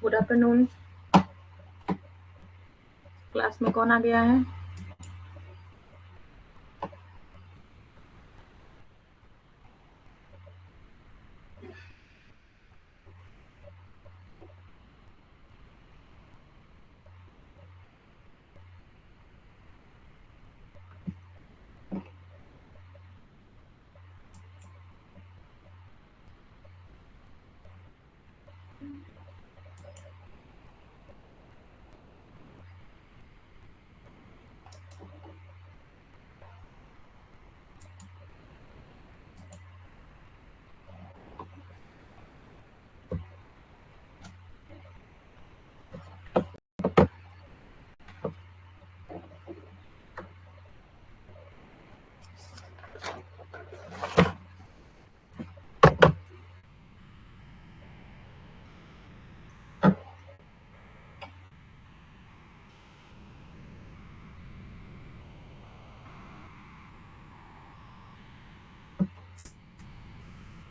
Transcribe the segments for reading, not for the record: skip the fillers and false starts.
Good afternoon. Class में कौन आ गया है?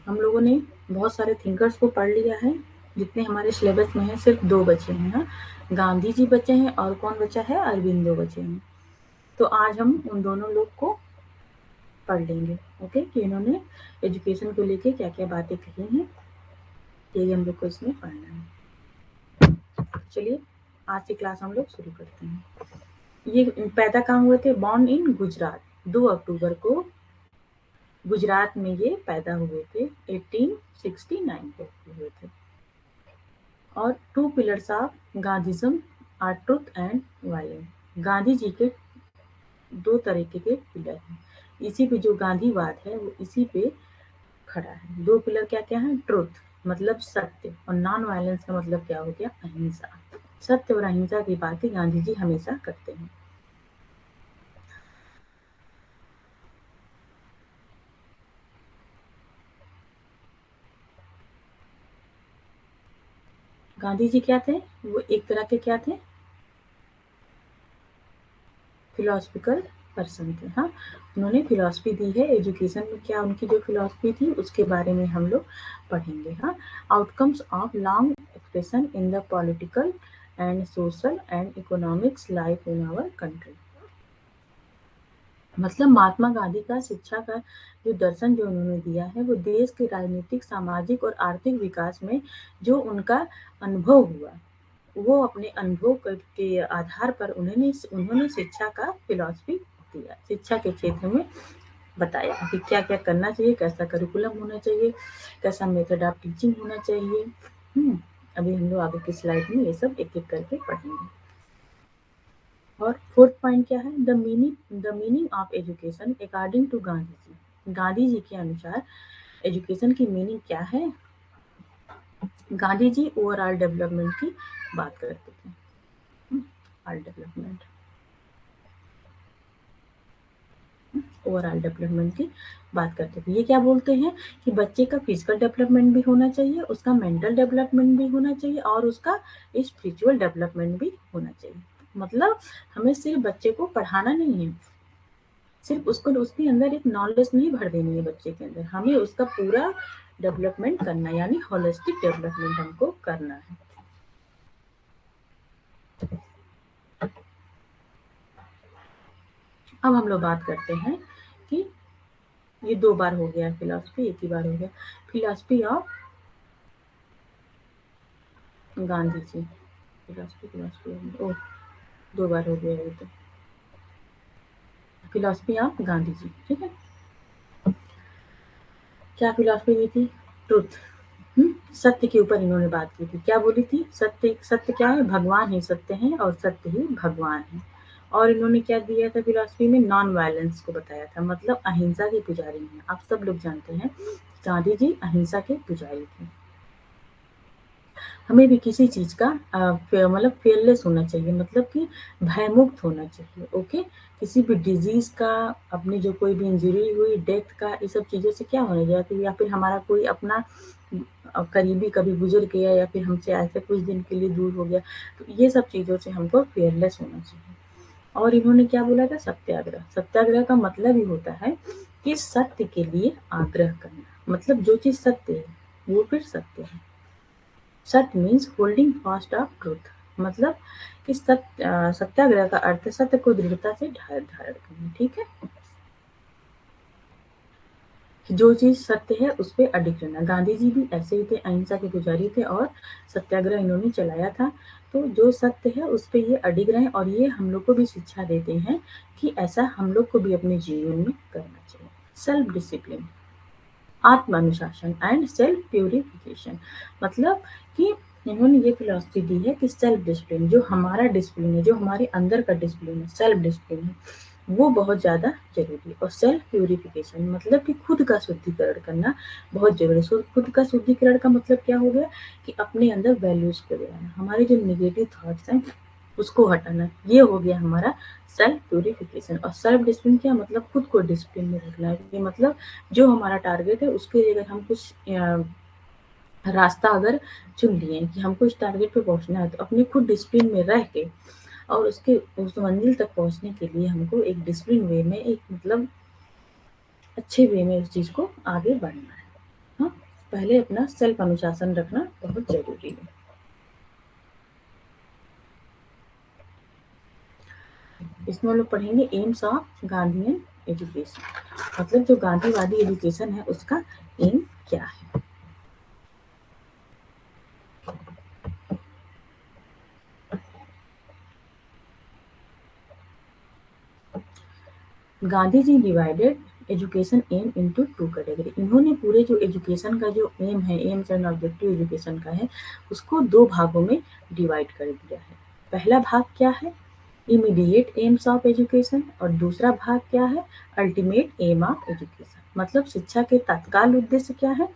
हम लोगों ने बहुत सारे थिंकर्स को पढ़ लिया है। जितने हमारे सिलेबस में है सिर्फ 2 बचे हैं। हाँ, गांधी जी बचे हैं और कौन बचा है? अरबिंदो बचे हैं। तो आज हम उन दोनों लोग को पढ़ लेंगे। ओके, कि इन्होंने एजुकेशन को लेके क्या क्या बातें कही हैं, यही हम लोग को इसमें पढ़ना है। चलिए आज की क्लास हम लोग शुरू करते हैं। ये पैदा कहाँ हुए थे? Born in Gujarat. 2 अक्टूबर को गुजरात में ये पैदा हुए थे। 1869 को हुए थे। और 2 pillars of Gandhism are truth and violence. Gandhi ji के 2 तरीके के पिलर हैं। इसी पे जो गांधीवाद है वो इसी पे खड़ा है। 2 पिलर क्या क्या है? ट्रुथ मतलब सत्य, और नॉन वायलेंस का मतलब क्या हो गया? अहिंसा। सत्य और अहिंसा की बातें गांधी जी हमेशा करते हैं। गांधी जी क्या थे? वो एक तरह के क्या थे? फिलोसफिकल पर्सन थे। हाँ, उन्होंने फिलॉसफी दी है। एजुकेशन में क्या उनकी जो फिलॉसफी थी उसके बारे में हम लोग पढ़ेंगे। हाँ, outcomes of long expression in the political and social and economics life in our country. मतलब महात्मा गांधी का शिक्षा का जो दर्शन जो उन्होंने दिया है वो देश के राजनीतिक, सामाजिक और आर्थिक विकास में जो उनका अनुभव हुआ, वो अपने अनुभव के आधार पर उन्होंने शिक्षा का फिलॉसफी दिया। शिक्षा के क्षेत्र में बताया कि क्या क्या करना चाहिए, कैसा करिकुलम होना चाहिए, कैसा मेथड ऑफ टीचिंग होना चाहिए। अभी हम लोग आगे की स्लाइड में ये सब एक एक करके पढ़ेंगे। और 4th पॉइंट क्या है? The meaning of education according to Gandhi ji. Gandhi ji के अनुसार एजुकेशन की मीनिंग क्या है? गांधी जी ओवरऑल डेवलपमेंट की बात करते थे। ऑल डेवलपमेंट, ओवरऑल डेवलपमेंट की बात करते थे। ये क्या बोलते हैं कि बच्चे का फिजिकल डेवलपमेंट भी होना चाहिए, उसका मेंटल डेवलपमेंट भी होना चाहिए और उसका स्पिरिचुअल डेवलपमेंट भी होना चाहिए। मतलब हमें सिर्फ बच्चे को पढ़ाना नहीं है, सिर्फ उसको उसके अंदर एक नॉलेज नहीं भर देनी है बच्चे के अंदर, हमें उसका पूरा डेवलपमेंट करना है, यानी होलिस्टिक डेवलपमेंट हमको करना है। अब हम लोग बात करते हैं कि ये 2 बार हो गया फिलॉसफी, एक ही बार हो गया। Philosophy of Gandhi ji, philosophy oh 2 बार हो गया ये तो। फिलॉसफी ऑफ गांधी जी, ठीक है। क्या फिलॉसफी दी थी? ट्रुथ, सत्य के ऊपर इन्होंने बात की थी। क्या बोली थी? सत्य, सत्य क्या है? भगवान ही सत्य है और सत्य ही भगवान है। और इन्होंने क्या दिया था फिलॉसफी में? नॉन वायलेंस को बताया था, मतलब अहिंसा के पुजारी हैं। आप सब लोग जानते हैं गांधी जी अहिंसा के पुजारी थे। हमें भी किसी चीज का मतलब फेयरलेस होना चाहिए, मतलब कि भयमुक्त होना चाहिए। ओके, किसी भी डिजीज का, अपनी जो कोई भी इंजरी हुई, डेथ का, ये सब चीजों से क्या होने जाती, या फिर हमारा कोई अपना करीबी कभी गुजर गया या फिर हमसे ऐसे कुछ दिन के लिए दूर हो गया, तो ये सब चीजों से हमको फेयरलेस होना चाहिए। और इन्होंने क्या बोला था? सत्याग्रह। सत्याग्रह का मतलब ही होता है कि सत्य के लिए आग्रह करना, मतलब जो चीज सत्य है वो फिर सत्य है। सत्य means holding fast of truth, मतलब कि सत्याग्रह का अर्थ है सत्य को दृढ़ता से धारण करना। ठीक है, जो चीज सत्य है उस पर अडिग रहना। गांधी जी भी ऐसे ही थे, अहिंसा के पुजारी थे और सत्याग्रह इन्होंने चलाया था। तो जो सत्य है उस पे ये अडिग रहे और ये हम लोग को भी शिक्षा देते हैं कि ऐसा हम लोग को भी अपने जीवन में करना चाहिए। सेल्फ डिसिप्लिन, आत्म अनुशासन एंड सेल्फ प्यूरिफिकेशन, मतलब कि इन्होंने ये फिलॉसफी दी है कि सेल्फ डिसिप्लिन, जो हमारा डिसिप्लिन है, जो हमारे अंदर का डिसिप्लिन है, सेल्फ डिसिप्लिन है, वो बहुत ज़्यादा ज़रूरी है। और सेल्फ प्यूरिफिकेशन मतलब कि खुद का शुद्धिकरण करना बहुत ज़रूरी है। खुद का शुद्धिकरण का मतलब क्या हो गया कि अपने अंदर वैल्यूज़ को ले आना, हमारे जो नेगेटिव थॉट्स हैं उसको हटाना, ये हो गया हमारा सेल्फ प्यूरिफिकेशन। और सेल्फ डिसिप्लिन क्या मतलब खुद को डिसिप्लिन में रखना है, ये मतलब जो हमारा टारगेट है उसके लिए अगर हम कुछ रास्ता अगर चुन लिए कि हमको इस टारगेट पे पहुंचना है, तो अपने खुद डिसिप्लिन में रह के और उसके उस मंजिल तक पहुंचने के लिए हमको एक डिसिप्लिन वे में, एक मतलब अच्छे वे में उस चीज को आगे बढ़ना है। हाँ, पहले अपना सेल्फ अनुशासन रखना बहुत जरूरी है। इसमें हम लोग पढ़ेंगे एम्स ऑफ गांधीयन एजुकेशन, मतलब जो गांधीवादी एजुकेशन है उसका एम क्या है। Gandhi ji divided education aim into two category. इन्होंने पूरे जो एजुकेशन का जो एम है, एम्स एंड ऑब्जेक्टिव एजुकेशन का है, उसको दो भागों में डिवाइड कर दिया है। पहला भाग क्या है, इमीडिएट एम्स ऑफ एजुकेशन, और दूसरा भाग क्या है, अल्टीमेट एम ऑफ एजुकेशन, मतलब शिक्षा के तत्काल उद्देश्य क्या है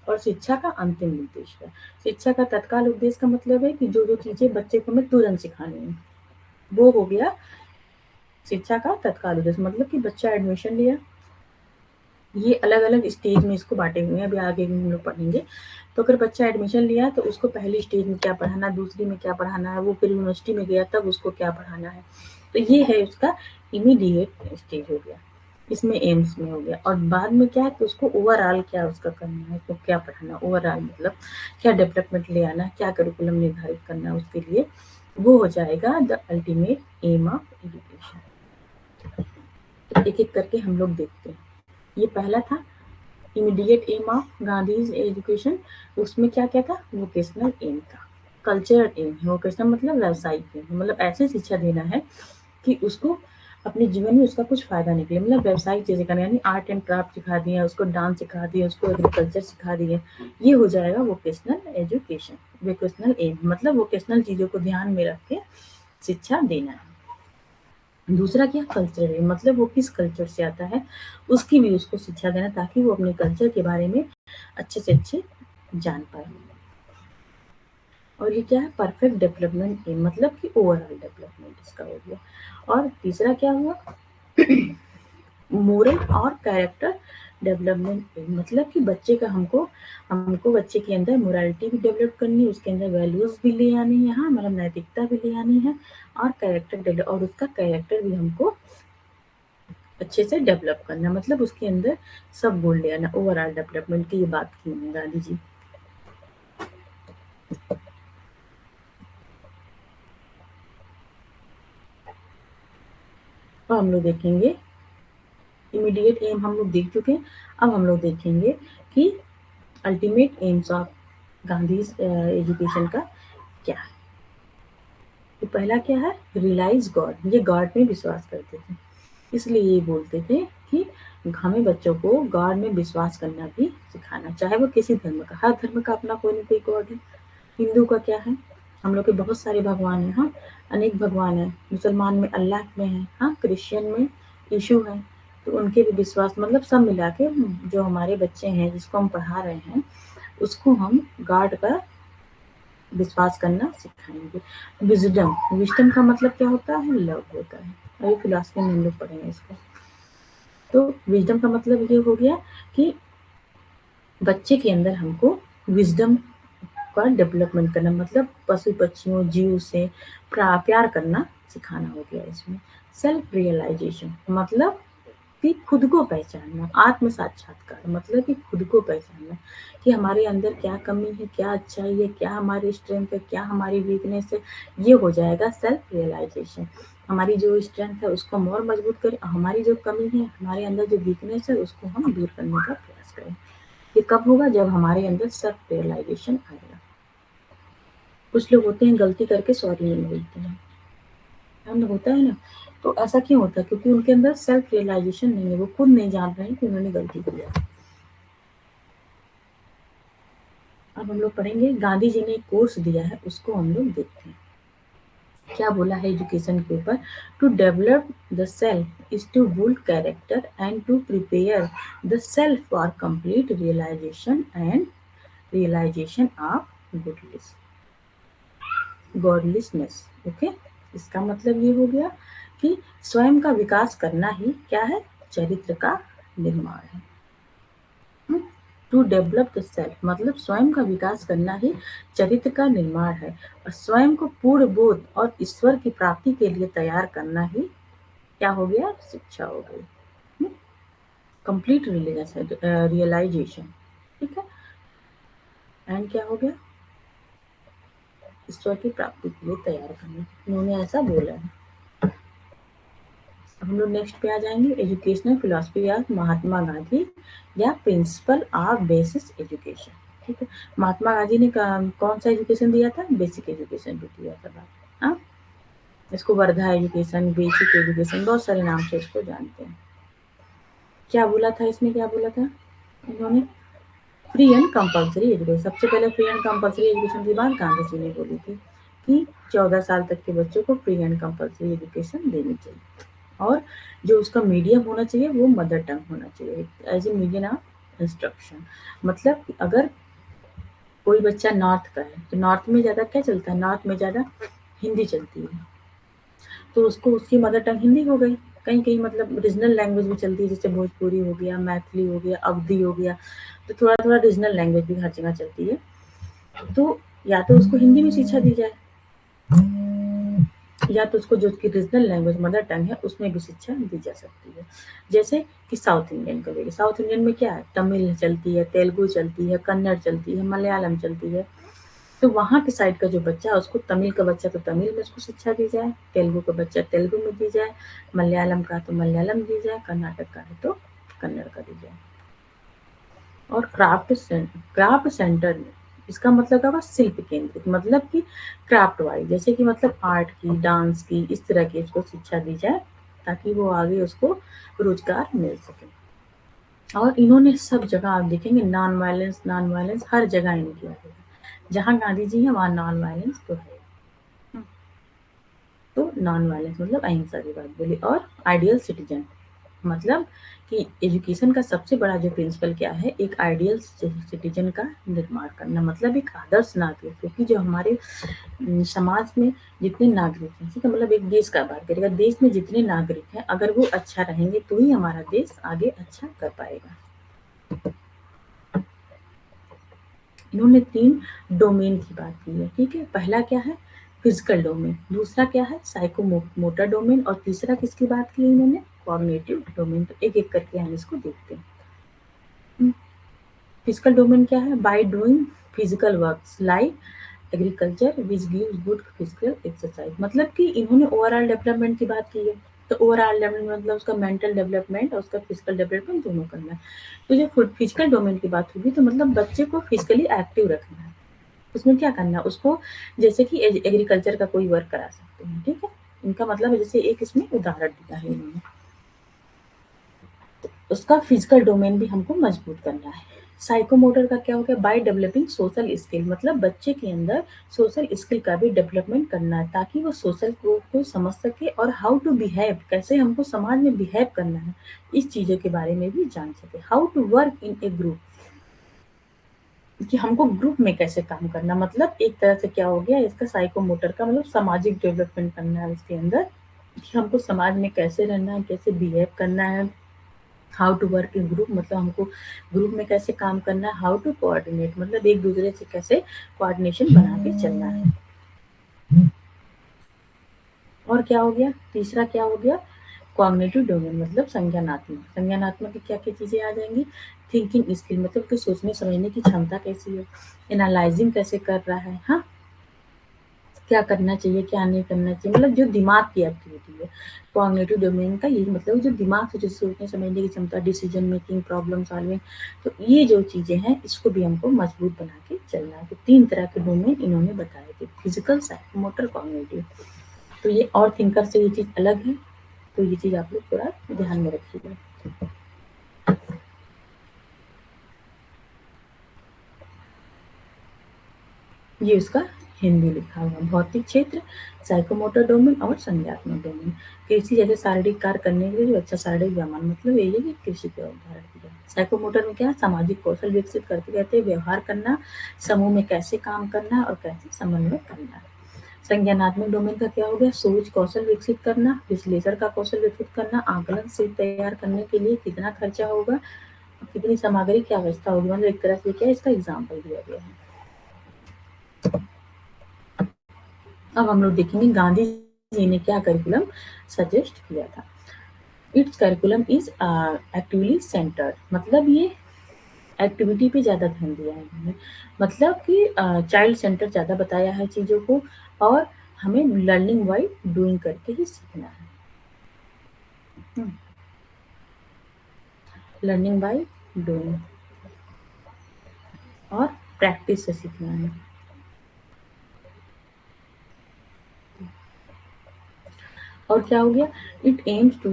और शिक्षा का अंतिम उद्देश्य क्या है। शिक्षा का तत्काल उद्देश्य का मतलब है कि जो जो चीजें बच्चे को हमें तुरंत सिखानी है, वो हो गया शिक्षा का तत्काल उद्देश्य। मतलब कि बच्चा एडमिशन लिया, ये अलग अलग स्टेज में इसको बांटे हुए हैं, अभी आगे भी हम लोग पढ़ेंगे। तो अगर बच्चा एडमिशन लिया तो उसको पहली स्टेज में क्या पढ़ाना, दूसरी में क्या पढ़ाना है, वो फिर यूनिवर्सिटी में गया तब उसको क्या पढ़ाना है, तो ये है उसका इमीडिएट स्टेज हो गया, इसमें एम्स में हो गया। और बाद में क्या है कि उसको ओवरऑल क्या उसका करना है, उसको क्या पढ़ाना, ओवरऑल मतलब क्या डेवलपमेंट ले आना, क्या करिकुलम निर्धारित करना उसके लिए, वो हो जाएगा the ultimate aim of education. एक एक करके हम लोग देखते हैं। ये पहला था immediate aim of Gandhi's education, उसमें क्या क्या था, वोकेशनल एम था। कल्चरल एम है, वोकेशनल मतलब व्यावसायिक एम, मतलब ऐसी शिक्षा देना है कि उसको अपने जीवन में उसका कुछ फायदा निकले, मतलब व्यावसायिक चीजें करना, यानी आर्ट एंड क्राफ्ट सिखा दिया, उसको डांस सिखा दिया, उसको एग्रीकल्चर सिखा दिए, ये हो जाएगा वोकेशनल एजुकेशन। वोकेशनल एम मतलब वोकेशनल चीजों को ध्यान में रख के शिक्षा देना है। दूसरा क्या, कल्चर है, मतलब वो किस कल्चर से आता है उसकी भी उसको शिक्षा देना, ताकि वो अपने कल्चर के बारे में अच्छे से अच्छे जान पाए। और ये क्या है, परफेक्ट डेवलपमेंट एम, मतलब कि ओवरऑल डेवलपमेंट इसका हो गया। और तीसरा क्या हुआ, मोरल और कैरेक्टर डेवलपमेंट एम, मतलब कि बच्चे का हमको हमको बच्चे के अंदर मोरालिटी भी डेवलप करनी है, उसके अंदर वैल्यूज भी ले आनी है, हाँ मतलब नैतिकता भी ले आनी है, और कैरेक्टर डेवलप, और उसका कैरेक्टर भी हमको अच्छे से डेवलप करना, मतलब उसके अंदर सब गुण ले आना। ओवरऑल डेवलपमेंट की ये बात की है गांधी जी। और हम लोग देखेंगे इमीडिएट एम हम लोग देख चुके हैं, अब हम लोग देखेंगे कि ultimate AIIMS of Gandhi education का क्या है। तो पहला क्या है, रियलाइज गॉड, ये गॉड में विश्वास करते थे, इसलिए ये बोलते थे कि हमें बच्चों को गॉड में विश्वास करना भी सिखाना, चाहे वो किसी धर्म का, हर धर्म का अपना कोई ना कोई गॉड है। हिंदू का क्या है, हम लोग के बहुत सारे भगवान हैं, हाँ अनेक भगवान है। मुसलमान में अल्लाह में है, हाँ क्रिश्चियन में यीशु है, तो उनके भी विश्वास, मतलब सब मिला के जो हमारे बच्चे हैं जिसको हम पढ़ा रहे हैं उसको हम गॉड का विश्वास करना सिखाएंगे। विजडम, विजडम का मतलब क्या होता है, लव होता है, अभी फिलॉसफी में हम लोग पढ़ेंगे इसको। तो विजडम का मतलब ये हो गया कि बच्चे के अंदर हमको विजडम का डेवलपमेंट करना, मतलब पशु पक्षियों जीव से प्यार करना सिखाना हो गया इसमें। सेल्फ रियलाइजेशन मतलब कि खुद को पहचानना, आत्म साक्षात्कार मतलब कि खुद को पहचानना कि हमारे अंदर क्या कमी है, क्या अच्छाई है, क्या हमारी स्ट्रेंथ है, क्या हमारी वीकनेस है। ये हो जाएगा सेल्फ रियलाइजेशन। हमारी जो स्ट्रेंथ है उसको हम और मजबूत करें, हमारी जो कमी है, हमारे अंदर जो वीकनेस है उसको हम दूर करने का प्रयास करें। ये कब होगा? जब हमारे अंदर सेल्फ रियलाइजेशन आएगा। कुछ लोग होते हैं गलती करके सॉरी नहीं बोलते हैं, होता है ना। तो ऐसा क्यों होता है? क्योंकि उनके अंदर सेल्फ रियलाइजेशन नहीं है, वो खुद नहीं जान रहे हैं कि उन्होंने गलती किया। अब हम लोग पढ़ेंगे, गांधी जी ने एक कोर्स दिया है, उसको हम लोग देखते हैं क्या बोला है एजुकेशन के ऊपर। To develop the self is to build character and to prepare the self for complete realisation of godliness. Okay, इसका मतलब ये हो गया कि स्वयं का विकास करना ही क्या है? चरित्र का निर्माण है। टू डेवलप द सेल्फ मतलब स्वयं का विकास करना ही चरित्र का निर्माण है, और स्वयं को पूर्ण बोध और ईश्वर की प्राप्ति के लिए तैयार करना ही क्या हो गया? शिक्षा हो गई, कंप्लीट रियलाइजेशन। ठीक है, एंड क्या हो गया? ईश्वर की प्राप्ति के लिए तैयार करना, उन्होंने ऐसा बोला है। हम लोग नेक्स्ट पे आ जाएंगे, educational philosophy of Mahatma Gandhi या प्रिंसिपल ऑफ बेसिक एजुकेशन। ठीक है, महात्मा गांधी ने कौन सा एजुकेशन दिया था? बेसिक एजुकेशन भी दिया था। हाँ, इसको वर्धा एजुकेशन, बेसिक एजुकेशन, बहुत सारे नाम से इसको जानते हैं। क्या बोला था इसमें? क्या बोला था इन्होंने? Free and compulsory education. सबसे पहले फ्री एंड कंपल्सरी एजुकेशन की बात गांधी जी ने बोली थी कि 14 साल तक के बच्चों को फ्री एंड कंपल्सरी एजुकेशन देनी चाहिए, और जो उसका मीडियम होना चाहिए वो मदर टंग होना चाहिए, as a medium of instruction. मतलब अगर कोई बच्चा नॉर्थ का है तो नॉर्थ में ज़्यादा क्या चलता है? नॉर्थ में ज़्यादा हिंदी चलती है, तो उसको उसकी मदर टंग हिंदी हो गई। कहीं कहीं मतलब रीजनल लैंग्वेज भी चलती है, जैसे भोजपुरी हो गया, मैथिली हो गया, अवधी हो गया, तो थोड़ा थोड़ा रीजनल लैंग्वेज भी हर जगह चलती है। तो या तो उसको हिंदी में शिक्षा दी जाए, या तो उसको जो उसकी रीजनल लैंग्वेज मदर टंग है उसमें भी शिक्षा दी जा सकती है। जैसे कि साउथ इंडियन का देखिए, साउथ इंडियन में क्या है? तमिल चलती है, तेलुगु चलती है, कन्नड़ चलती है, मलयालम चलती है। तो वहाँ के साइड का जो बच्चा है उसको, तमिल का बच्चा तो तमिल में उसको शिक्षा दी जाए, तेलुगु का बच्चा तेलुगु में दी जाए, मलयालम का तो मलयालम दी जाए, कर्नाटक का है तो कन्नड़ का दी जाए। और क्राफ्ट सेंटर में इसका मतलब क्या होगा? शिल्प केंद्रित, मतलब कि क्राफ्ट वाइज, जैसे कि मतलब आर्ट की, डांस की, इस तरह की उसको शिक्षा दी जाए ताकि वो आगे उसको रोजगार मिल सके। और इन्होंने सब जगह आप देखेंगे नॉन वायलेंस हर जगह इन्होंने किया है। जहाँ गांधी जी हैं वहाँ नॉन वायलेंस तो है। तो नॉन वायलेंस मतलब अहिंसा की बात बोली। और आइडियल सिटीजन मतलब कि एजुकेशन का सबसे बड़ा जो प्रिंसिपल क्या है? एक आइडियल सिटीजन का निर्माण करना, मतलब एक आदर्श नागरिक, क्योंकि जो हमारे समाज में जितने नागरिक हैं, ठीक है, मतलब एक देश का बात करेगा, देश में जितने नागरिक हैं अगर वो अच्छा रहेंगे तो ही हमारा देश आगे अच्छा कर पाएगा। इन्होंने 3 डोमेन की बात की है। ठीक है, पहला क्या है? फिजिकल डोमेन, दूसरा क्या है? साइकोमोटर डोमेन, और तीसरा किसकी बात की है इन्होंने? Cognitive domain. तो एक एक करके हम इसको देखते हैं। फिजिकल डोमेन क्या है? By doing physical works like agriculture which gives good physical exercise, मतलब कि इन्होंने ओवरऑल डेवलपमेंट की बात की है। तो ओवरऑल डेवलपमेंट मतलब उसका मेंटल डेवलपमेंट और उसका फिजिकल डेवलपमेंट दोनों करना है। तो जब फिजिकल डोमेन की बात होगी तो मतलब बच्चे को फिजिकली एक्टिव रखना है। उसमें क्या करना है उसको? जैसे कि एग्रीकल्चर का कोई वर्क करा सकते हैं। ठीक है, इनका मतलब है, जैसे एक इसमें उदाहरण दिया है इन्होंने, उसका फिजिकल डोमेन भी हमको मजबूत करना है। साइकोमोटर का क्या हो गया? बाय डेवलपिंग सोशल स्किल, मतलब बच्चे के अंदर सोशल स्किल का भी डेवलपमेंट करना है ताकि वो सोशल को समझ सके, और हाउ टू बिहेव, कैसे हमको समाज में बिहेव करना है, इस चीजों के बारे में भी जान सके। How to work in a group, कि हमको ग्रुप में कैसे काम करना, मतलब एक तरह से क्या हो गया इसका? साइकोमोटर का मतलब सामाजिक डेवलपमेंट करना है उसके अंदर, कि हमको समाज में कैसे रहना है, कैसे बिहेव करना है। How to work in group मतलब हमको ग्रुप में कैसे काम करना है। हाउ टू कोऑर्डिनेट मतलब एक दूसरे से कैसे कोऑर्डिनेशन बना के चलना है। और क्या हो गया? तीसरा क्या हो गया? कॉग्निटिव डोमेन मतलब संज्ञानात्मक। संज्ञानात्मक की क्या-क्या चीज़ें आ जाएँगी? थिंकिंग स्किल मतलब कि सोचने समझने की क्षमता कैसी है, एनालाइज़िंग कैसे कर रहा है, हाँ? क्या करना चाहिए, क्या नहीं करना चाहिए, मतलब जो दिमाग की एक्टिविटी है। कॉग्निटिव डोमेन का यही मतलब जो दिमाग से जो सोचने समझने की क्षमता, डिसीजन मेकिंग, प्रॉब्लम सॉल्विंग, तो ये जो चीज़ें हैं इसको भी हमको मजबूत बना के चलना है। तो 3 तरह के डोमेन इन्होंने बताए थे, फिजिकल, साइकोमोटर, कॉग्निटिव। तो ये और थिंकर से ये चीज़ अलग है, तो ये चीज़ आप लोग थोड़ा ध्यान में रखिएगा। ये उसका हिंदी लिखा हुआ भौतिक क्षेत्र, साइकोमोटर डोमेन और संज्ञात्मक डोमेन। कृषि जैसे शारीरिक कार्य करने के लिए जो अच्छा शारीरिक व्यायाम मतलब यही है कि कृषि के उदाहरण दिया। साइकोमोटर में क्या है, सामाजिक कौशल विकसित करते रहते, व्यवहार करना, समूह में कैसे काम करना और कैसे समन्वय करना। संज्ञानात्मक डोमेन का क्या हो गया, सोच कौशल विकसित करना, विश्लेषण का कौशल विकसित करना, आकलन शीट तैयार करने के लिए कितना खर्चा होगा, कितनी सामग्री की आवश्यकता होगी, मतलब एक तरह से क्या इसका एग्जाम्पल दिया गया है। अब हम लोग देखेंगे गांधी जी ने क्या करिकुलम सजेस्ट किया था। It's curriculum is actively centred, मतलब ये एक्टिविटी पे ज़्यादा ध्यान दिया है इन्होंने, मतलब कि चाइल्ड सेंटर ज़्यादा बताया है चीज़ों को, और हमें लर्निंग बाय डूइंग करके ही सीखना है। लर्निंग बाय डूइंग और प्रैक्टिस से सीखना है। और क्या हो गया, it aims to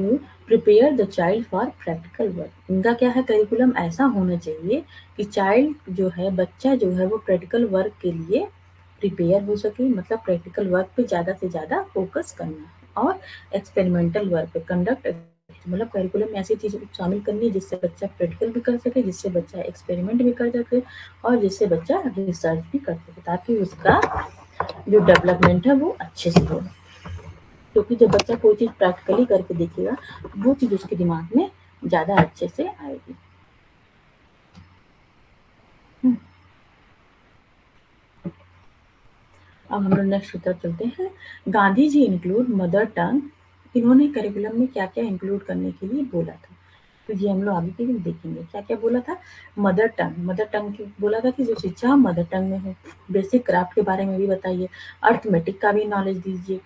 prepare the child for practical work. इनका क्या है, करिकुलम ऐसा होना चाहिए कि चाइल्ड जो है, बच्चा जो है वो प्रैक्टिकल वर्क के लिए प्रिपेयर हो सके, मतलब प्रैक्टिकल वर्क पे ज़्यादा से ज़्यादा फोकस करना है, और एक्सपेरिमेंटल वर्क पे कंडक्ट, मतलब करिकुलम में ऐसी चीज़ें शामिल करनी है जिससे बच्चा प्रैक्टिकल भी कर सके, जिससे बच्चा एक्सपेरिमेंट भी कर सके, और जिससे बच्चा रिसर्च भी कर सके, ताकि उसका जो डेवलपमेंट है वो अच्छे से हो। क्योंकि जब बच्चा कोई चीज़ प्रैक्टिकली करके देखेगा, तो वो चीज़ उसके दिमाग में ज़्यादा अच्छे से आएगी। हुँ। अब हम लोग नेक्स्ट की तरफ चलते हैं। Gandhi ji include mother tongue, इन्होंने करिकुलम में क्या-क्या इंक्लूड करने के लिए बोला था। तो ये हम लोग आगे के दिन देखेंगे। क्या-क्या बोला था? मदर टंग की बोला था कि जो शिक्षा मदर टंग में हो। बेसिक क्राफ्ट के बारे में भी बताइए, अरिथमेटिक का भी नॉलेज दीजिए,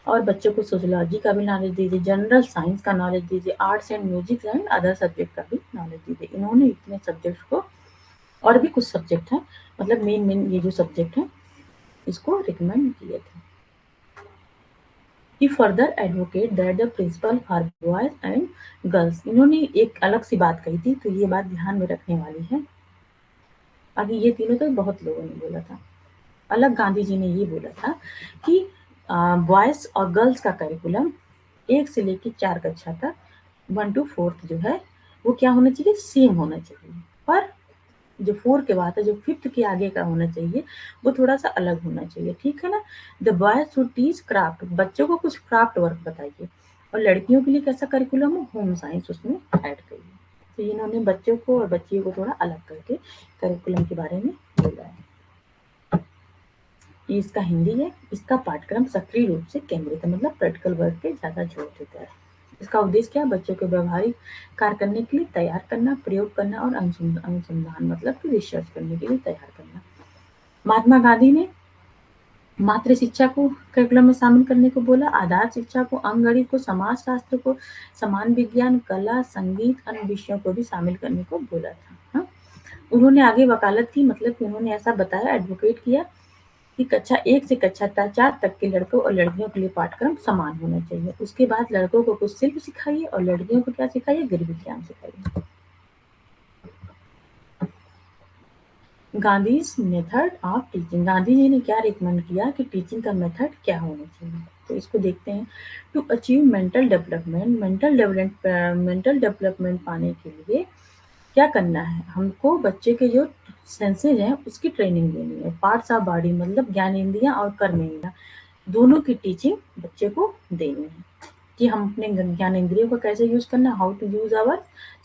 और बच्चों को सोशियोलॉजी का भी नॉलेज दीजिए, जनरल साइंस का नॉलेज दीजिए, arts and music and other subject का भी नॉलेज दीजिए। इन्होंने इतने सब्जेक्ट्स को, और भी कुछ सब्जेक्ट हैं, मतलब मेन ये जो सब्जेक्ट हैं इसको रिकमेंड किए थे। He further advocated that the principal for boys and girls, इन्होंने एक अलग सी बात कही थी, तो ये बात ध्यान में रखने वाली है। आगे ये तीनों तो बहुत लोगों ने बोला था। अलग गांधी जी ने ये बोला था कि बॉयज और गर्ल्स का करिकुलम 1 से लेके 4 कक्षा तक, 1 टू 4th जो है वो क्या होना चाहिए, सेम होना चाहिए। पर जो 4 के बाद है, जो 5th के आगे का होना चाहिए, वो थोड़ा-सा अलग होना चाहिए, ठीक है ना? The boys should teach craft, बच्चों को कुछ क्राफ्ट वर्क बताइए, और लड़कियों के लिए कैसा करिकुलम हो, होम साइंस उसमें ऐड करिए। तो इन्होंने बच्चों को और बच्चियों को थोड़ा अलग करके करिकुलम के बारे में बोला है। ये इसका हिंदी है, इसका पाठ्यक्रम सक्रिय रूप से केंद्रित है, मतलब प्रैक्टिकल वर्क पे ज़्यादा जोर देता है। इसका उद्देश्य क्या है, बच्चों को व्यावहारिक कार्य करने के लिए तैयार करना, प्रयोग करना और अनुसंधान मतलब कि रिसर्च करने के लिए तैयार करना। महात्मा गांधी ने मातृ शिक्षा को करिकुलम में शामिल करने को बोला, आधार शिक्षा को, अंकगणित को, समाज शास्त्र को, समान विज्ञान, कला, संगीत, अन्य विषयों को भी शामिल करने को बोला था। हाँ? उन्होंने आगे वकालत की, मतलब कि उन्होंने ऐसा बताया, एडवोकेट किया कि कक्षा 1 से कक्षा 4 तक के लड़कों और लड़कियों के लिए पाठ्यक्रम समान होना चाहिए। उसके बाद लड़कों को कुछ शिल्प सिखाइए और लड़कियों को क्या सिखाइए, गृह विज्ञान सिखाइए। Gandhi's method of teaching, Gandhi ji ने क्या रिकमेंड किया कि टीचिंग का मेथड क्या होना चाहिए, तो इसको देखते हैं। To achieve mental development, mental development पाने के लिए क्या करना है, हमको बच्चे के जो सेंसेज हैं उसकी ट्रेनिंग देनी है। पार्ट्स ऑफ बॉडी मतलब ज्ञानेंद्रियां और कर्मेंद्रियां, दोनों की टीचिंग बच्चे को देनी है कि हम अपने ज्ञानेंद्रियों को कैसे यूज करना, how to use our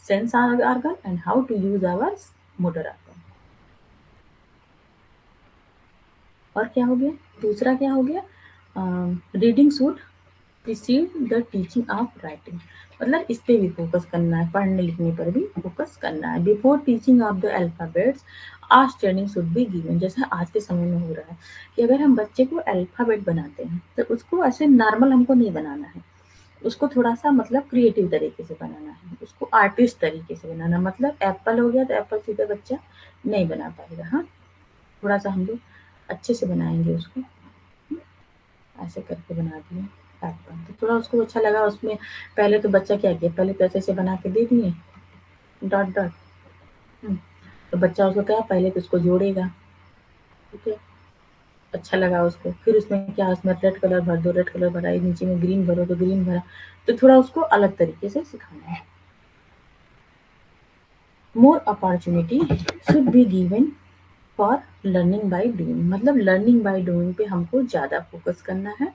sense organ and how to use our motor organ. और क्या हो गया, दूसरा क्या हो गया, reading should precede the teaching of writing, मतलब इस पे भी फोकस करना है, पढ़ने लिखने पर भी फोकस करना है। Before teaching of the alphabets आज ट्रेनिंग शुड बी गिवन, जैसा आज के समय में हो रहा है कि अगर हम बच्चे को अल्फाबेट बनाते हैं तो उसको ऐसे नॉर्मल हमको नहीं बनाना है, उसको थोड़ा-सा मतलब क्रिएटिव तरीके से बनाना है, उसको आर्टिस्ट तरीके से बनाना, मतलब एप्पल हो गया तो एप्पल सीधे बच्चा नहीं बना पाएगा। हाँ, थोड़ा-सा हम लोग अच्छे से बनाएँगे उसको, ऐसे करके बना दिए एप्पल, तो थोड़ा उसको अच्छा लगा। उसमें पहले तो बच्चा क्या किया, पहले तो ऐसे-ऐसे बना के दे दिए, डॉट डॉट। हुँ, तो बच्चा उसको क्या पहले तो उसको जोड़ेगा, ठीक है? अच्छा लगा उसको, फिर उसमें क्या उसमें रेड कलर भर दो, रेड कलर भरा, नीचे में ग्रीन भरो तो ग्रीन भरा, तो थोड़ा उसको अलग तरीके से सिखाना है। More opportunity should be given for learning by doing, मतलब लर्निंग बाय डूइंग पे हमको ज़्यादा फोकस करना है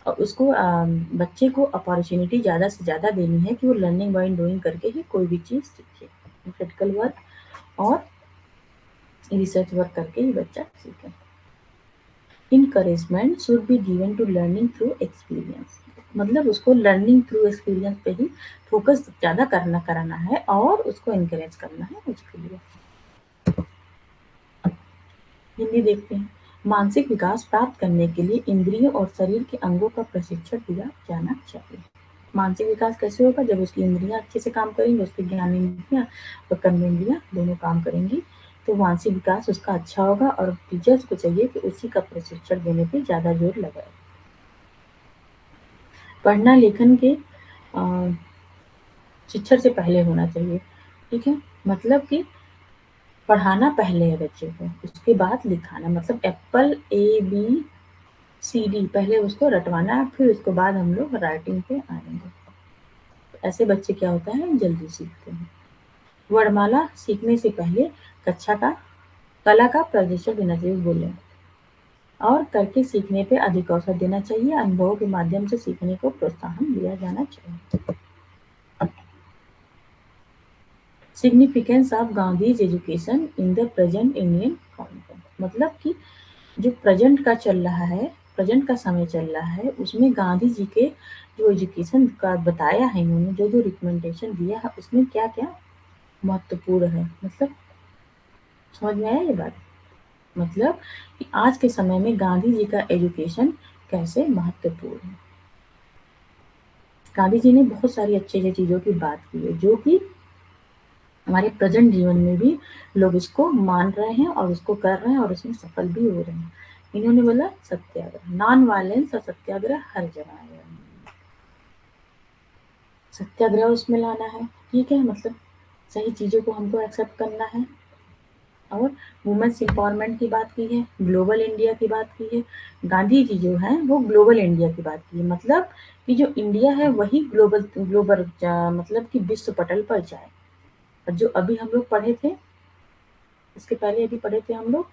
और उसको बच्चे को अपॉर्चुनिटी ज़्यादा से ज़्यादा देनी है कि वो लर्निंग बाय डूइंग करके ही कोई भी चीज़ सीखे। प्रैक्टिकल वर्क और रिसर्च वर्क करके ही बच्चा सीखे। Encouragement should be given to learning through experience, मतलब उसको लर्निंग थ्रू एक्सपीरियंस पे ही फोकस ज़्यादा कराना है और उसको इनकरेज करना है उसके लिए। हिंदी देखते हैं। मानसिक विकास प्राप्त करने के लिए इंद्रियों और शरीर के अंगों का प्रशिक्षण दिया जाना चाहिए। मानसिक विकास कैसे होगा, जब उसकी इंद्रियां अच्छे से काम करेंगी, उसकी ज्ञान इंद्रियां और कर्म इंद्रियां दोनों काम करेंगी, तो मानसिक विकास उसका अच्छा होगा और टीचर्स को चाहिए कि उसी का प्रशिक्षण देने पे ज़्यादा जोर लगाए। पढ़ना लेखन के शिक्षण से पहले होना चाहिए, ठीक है? मतलब कि पढ़ाना पहले है बच्चे को, उसके बाद लिखाना, मतलब एप्पल ABCD पहले उसको रटवाना है, फिर उसके बाद हम लोग राइटिंग पे आएँगे। ऐसे बच्चे क्या होता है जल्दी सीखते हैं। वर्णमाला सीखने से पहले कक्षा का कला का प्रदर्शन देना चाहिए, बोले और करके सीखने पे अधिक अवसर देना चाहिए। अनुभवों के माध्यम से सीखने को प्रोत्साहन दिया जाना चाहिए। Significance of Gandhi's education in the present Indian context, मतलब कि जो प्रेजेंट का चल रहा है, प्रेजेंट का समय चल रहा है, उसमें गांधी जी के जो एजुकेशन का बताया है इन्होंने, जो जो रिकमेंडेशन दिया है, उसमें क्या क्या महत्वपूर्ण है, मतलब समझ में आया ये बात? मतलब कि आज के समय में गांधी जी का एजुकेशन कैसे महत्वपूर्ण है। गांधी जी ने बहुत सारी अच्छी अच्छी चीज़ों की बात की है, जो कि हमारे प्रेजेंट जीवन में भी लोग इसको मान रहे हैं और उसको कर रहे हैं और उसमें सफल भी हो रहे हैं। इन्होंने बोला सत्याग्रह, नॉन वायलेंस और सत्याग्रह हर जगह आया है। सत्याग्रह उसमें लाना है, ठीक है, मतलब सही चीज़ों को हमको एक्सेप्ट करना है। और वुमेन्स एम्पावरमेंट की बात की है, ग्लोबल इंडिया की बात की है। गांधी जी जो हैं वो ग्लोबल इंडिया की बात की है, मतलब कि जो इंडिया है वही ग्लोबल ग्लोबल मतलब कि विश्व पटल पर जाए। और जो अभी हम लोग पढ़े थे, इसके पहले अभी पढ़े थे हम लोग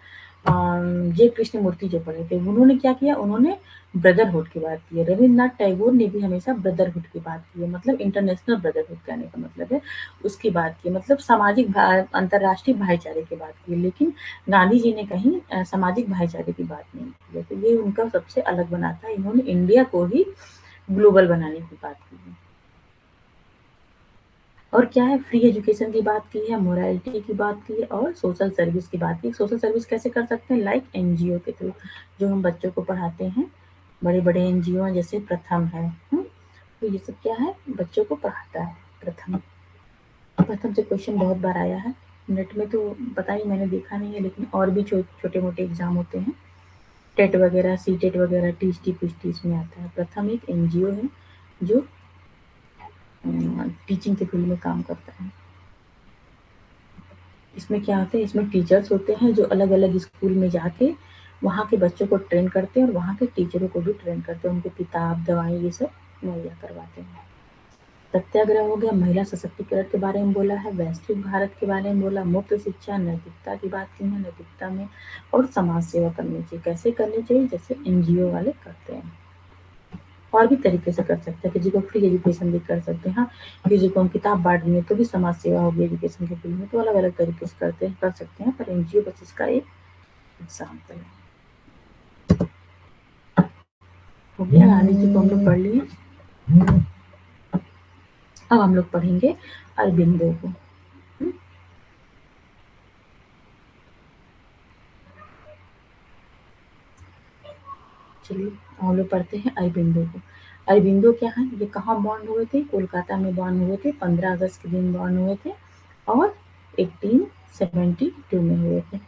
जे कृष्ण मूर्ति जो पढ़े थे, उन्होंने क्या किया, उन्होंने ब्रदरहुड की बात की है। रविन्द्रनाथ टैगोर ने भी हमेशा ब्रदरहुड की बात की है, मतलब इंटरनेशनल ब्रदरहुड कहने का मतलब है उसकी बात की, मतलब सामाजिक अंतर्राष्ट्रीय भाईचारे की बात की है। लेकिन गांधी जी ने कहीं सामाजिक भाईचारे की बात नहीं की है, तो ये उनका सबसे अलग बनाता है। इन्होंने इंडिया को ही ग्लोबल बनाने की बात की है। और क्या है, फ्री एजुकेशन की बात की है, मोरालिटी की बात की है और सोशल सर्विस की बात की। सोशल सर्विस कैसे कर सकते हैं, लाइक एनजीओ के थ्रू, जो हम बच्चों को पढ़ाते हैं, बड़े बड़े एनजीओ जैसे प्रथम है। तो ये सब क्या है, बच्चों को पढ़ाता है। प्रथम प्रथम से क्वेश्चन बहुत बार आया है नेट में, तो पता नहीं, मैंने देखा नहीं है, लेकिन और भी छोटे मोटे एग्जाम होते हैं, टेट वगैरह, सी टेट वगैरह, टीएसटी पीएसटी, इसमें आता है। प्रथम एक एनजीओ है जो टीचिंग के फील्ड में काम करता है। इसमें क्या होता है, इसमें टीचर्स होते हैं जो अलग अलग स्कूल में जाके वहाँ के बच्चों को ट्रेन करते हैं और वहाँ के टीचरों को भी ट्रेन करते हैं, उनको किताब दवाई ये सब मुहैया करवाते हैं। सत्याग्रह हो गया, महिला सशक्तिकरण के बारे में बोला है, वैश्विक भारत के बारे में बोला, मुक्त शिक्षा, नैतिकता की बात की है, नैतिकता में और समाज सेवा करनी चाहिए। कैसे करनी चाहिए, जैसे एनजीओ वाले करते हैं। और भी तरीके से कर सकते हैं, किसी को फ्री एजुकेशन भी कर सकते हैं, हाँ, किसी को हम किताब बांट देंगे तो भी समाज सेवा होगी एजुकेशन के फील्ड में, तो अलग अलग तरीके से कर सकते हैं, पर एनजीओ बस इसका एक एग्जाम्पल है। हो गया, गांधी जी को हम लोग पढ़ लिए। अब हम लोग पढ़ेंगे अरबिंदो को। चलिए हम लोग पढ़ते हैं अरबिंदो को। अरबिंदो क्या है, ये कहाँ बॉर्न हुए थे? कोलकाता में बॉर्न हुए थे, 15 अगस्त के दिन बॉर्न हुए थे और 1872 में हुए थे।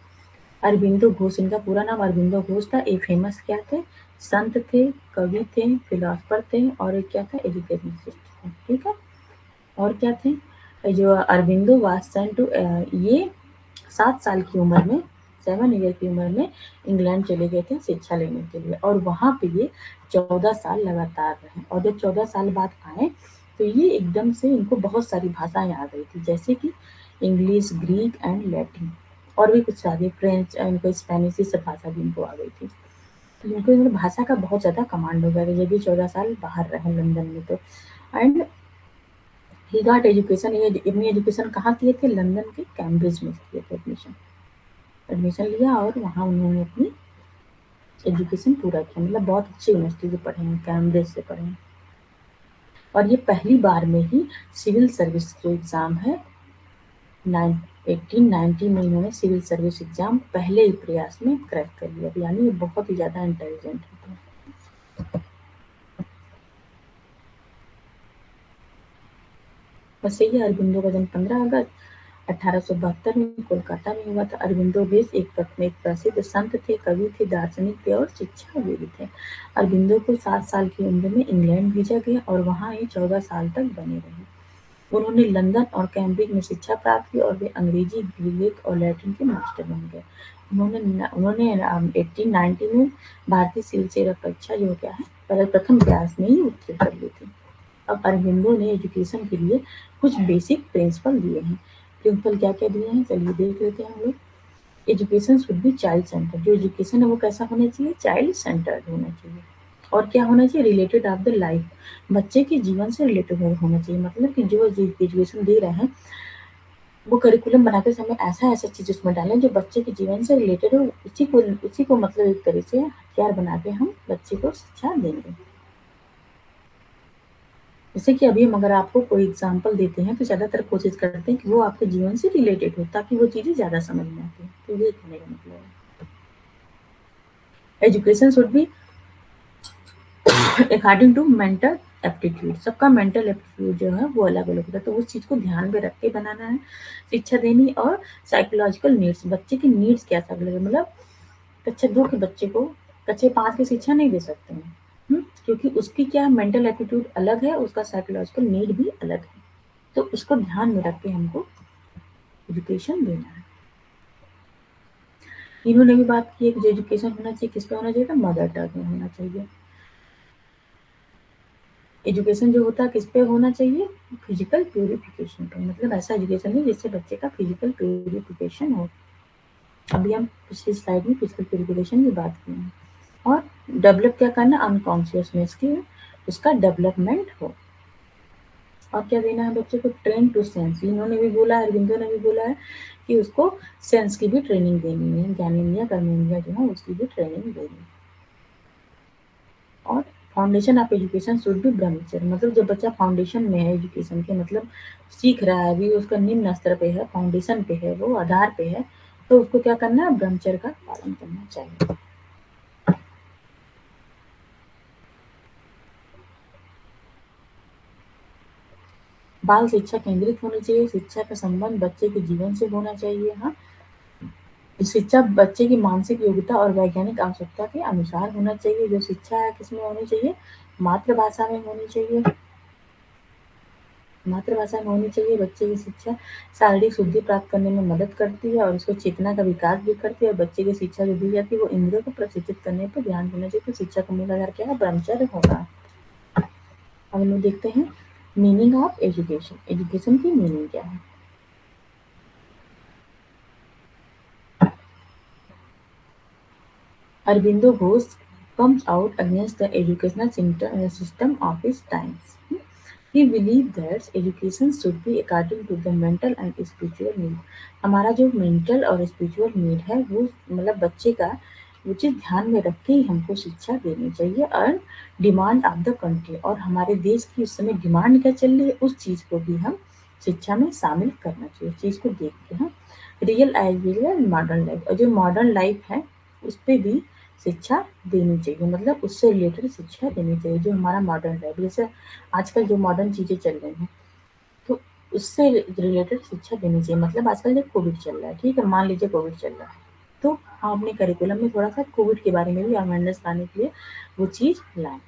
अरबिंदो घोष, इनका पूरा नाम अरबिंदो घोष था। ये फेमस क्या थे? संत थे, कवि थे, फिलोसफर थे और एक क्या था? एजुकेशनिस्ट थे। ठीक है, और क्या थे? जो अरबिंदो वाज सेंट टू, ये 7 साल की उम्र में, 7 ईयर की उम्र में इंग्लैंड चले गए थे शिक्षा लेने के लिए और वहाँ पे ये 14 साल लगातार रहे और जब 14 साल बाद आए तो ये एकदम से इनको बहुत सारी भाषाएं आ गई थी, जैसे कि इंग्लिश, ग्रीक एंड लैटिन और भी कुछ सारी, फ्रेंच, इनको स्पेनिश, ये सब भाषा भी इनको आ गई थी। तो इनको मतलब भाषा का बहुत ज़्यादा कमांड हो गया था जब ये 14 साल बाहर रहे लंदन में। तो एंड ही गॉट एजुकेशन, ये अपनी एजुकेशन कहाँ किए थे? लंदन के कैम्ब्रिज में किए थे एडमिशन। एडमिशन लिया और वहाँ उन्होंने अपनी एजुकेशन पूरा किया, मतलब बहुत अच्छी यूनिवर्सिटी से पढ़े हैं, कैम्ब्रिज से पढ़े हैं। और ये पहली बार में ही सिविल सर्विस जो एग्ज़ाम है 1890 में इन्होंने सिविल सर्विस एग्ज़ाम पहले ही प्रयास में क्रैक कर लिया, यानी ये बहुत ही ज़्यादा इंटेलिजेंट है। बस यही, अरबिंदो का जन्म 15 अगस्त 1872 में कोलकाता में हुआ था। अरबिंदो घोष एक प्रसिद्ध संत थे, कवि थे, दार्शनिक थे और शिक्षाविद थे। अरबिंदो को 7 साल की उम्र में इंग्लैंड भेजा गया और वहाँ ये 14 साल तक बने रहे। उन्होंने लंदन और कैम्ब्रिज में शिक्षा प्राप्त की और वे अंग्रेजी, ग्रीक और लैटिन के मास्टर बन गए। उन्होंने 1890 में भारतीय सिविल सेवा परीक्षा जो क्या है प्रथम प्रयास में ही उत्तीर्ण कर ली थी। अब अरबिंदो ने एजुकेशन के लिए कुछ बेसिक प्रिंसिपल दिए हैं। प्रिंसिपल क्या-क्या दिए हैं? चलिए देख लेते हैं हम लोग। Education should B child centred, जो एजुकेशन है वो कैसा होना चाहिए? चाइल्ड सेंटर्ड होना चाहिए। और क्या होना चाहिए? रिलेटेड ऑफ द लाइफ, बच्चे के जीवन से रिलेटेड होना चाहिए। मतलब कि जो एजुकेशन दे रहे हैं वो करिकुलम बनाते समय ऐसा चीज उसमें डालें जो बच्चे के जीवन से रिलेटेड हो, उसी को मतलब एक तरह से हथियार बना के हम बच्चे को शिक्षा देंगे। जैसे कि अभी हम अगर आपको कोई एग्जाम्पल देते हैं तो ज़्यादातर कोशिश करते हैं कि वो आपके जीवन से रिलेटेड हो ताकि वो चीज़ें ज़्यादा समझ में आती हैं। तो ये कहने का मतलब है। Education should be according to mental aptitude, सबका मेंटल एप्टीट्यूड जो है वो अलग अलग होता है, तो उस चीज़ को ध्यान में रख के बनाना है शिक्षा देनी। और साइकोलॉजिकल नीड्स, बच्चे की नीड्स क्या सब लगे, मतलब कक्षा 2 के बच्चे को कक्षा 5 की शिक्षा नहीं दे सकते हैं। क्योंकि उसकी क्या मेंटल एप्टीट्यूड अलग है, उसका साइकोलॉजिकल नीड भी अलग है, तो उसको ध्यान में रख के हमको एजुकेशन देना है। इन्होंने भी बात की है कि जो एजुकेशन होना चाहिए किस पे होना चाहिए? तो मदर टंग में होना चाहिए। एजुकेशन जो होता है किस पे होना चाहिए? फिजिकल प्यूरिफिकेशन पे, मतलब ऐसा एजुकेशन है जिससे बच्चे का फिजिकल प्यूरिफिकेशन हो। अभी हम पिछली स्लाइड में फिजिकल प्यूरिफिकेशन की बात की है। और डेवलप क्या करना? अनकॉन्शियसनेस की उसका डेवलपमेंट हो। और क्या देना है बच्चे को? ट्रेन टू सेंस, इन्होंने भी बोला है, अरबिंदो ने भी बोला है कि उसको सेंस की भी ट्रेनिंग देनी है, ज्ञानेंद्रिय कर्मेंद्रिय जो है उसकी भी ट्रेनिंग देनी है। और foundation of education should B ब्रह्मचर्य, मतलब जब बच्चा फाउंडेशन में है एजुकेशन के, मतलब सीख रहा है, अभी उसका निम्न स्तर पे है, फाउंडेशन पे है, वो आधार पे है, तो उसको क्या करना है? ब्रह्मचर्य का पालन करना चाहिए। बाल शिक्षा केंद्रित होनी चाहिए, शिक्षा का संबंध बच्चे के जीवन से होना चाहिए। हाँ, शिक्षा बच्चे की मानसिक योग्यता और वैज्ञानिक आवश्यकता के अनुसार होना चाहिए। जो शिक्षा है किसमें होनी चाहिए? मातृभाषा में होनी चाहिए। मातृभाषा में होनी चाहिए। बच्चे की शिक्षा शारीरिक शुद्धि प्राप्त करने में मदद करती है और उसको चेतना का विकास भी करती है। और बच्चे की शिक्षा जो दी जाती है वो इंद्रियों को प्रशिक्षित करने पर ध्यान देना चाहिए। तो शिक्षा का मूल आधार क्या है? ब्रह्मचर्य होना। अब हम लोग देखते हैं मीनिंग ऑफ एजुकेशन, एजुकेशन की मीनिंग क्या है? Aurobindo Ghosh comes out against the educational system of his times. He believed that education should be according to the mental and spiritual need. हमारा जो मेंटल और स्पिरिचुअल नीड है वो मतलब बच्चे का वो चीज़ ध्यान में रख के ही हमको शिक्षा देनी चाहिए। और डिमांड ऑफ द कंट्री, और हमारे देश की उस समय डिमांड क्या चल रही है, उस चीज़ को भी हम शिक्षा में शामिल करना चाहिए, उस चीज़ को देख के। हाँ, रियल आइडिया मॉडर्न लाइफ, और जो मॉडर्न लाइफ है उस पे भी शिक्षा देनी चाहिए, मतलब उससे रिलेटेड शिक्षा देनी चाहिए। जो हमारा मॉडर्न लाइफ, जैसे आजकल जो मॉडर्न चीज़ें चल रही हैं, तो उससे रिलेटेड शिक्षा देनी चाहिए। मतलब आजकल जब कोविड चल रहा है, ठीक है, मान लीजिए कोविड चल रहा है, तो हम अपने करिकुलम में थोड़ा सा कोविड के बारे में भी अवेयरनेस लाने के लिए वो चीज़ लाएं।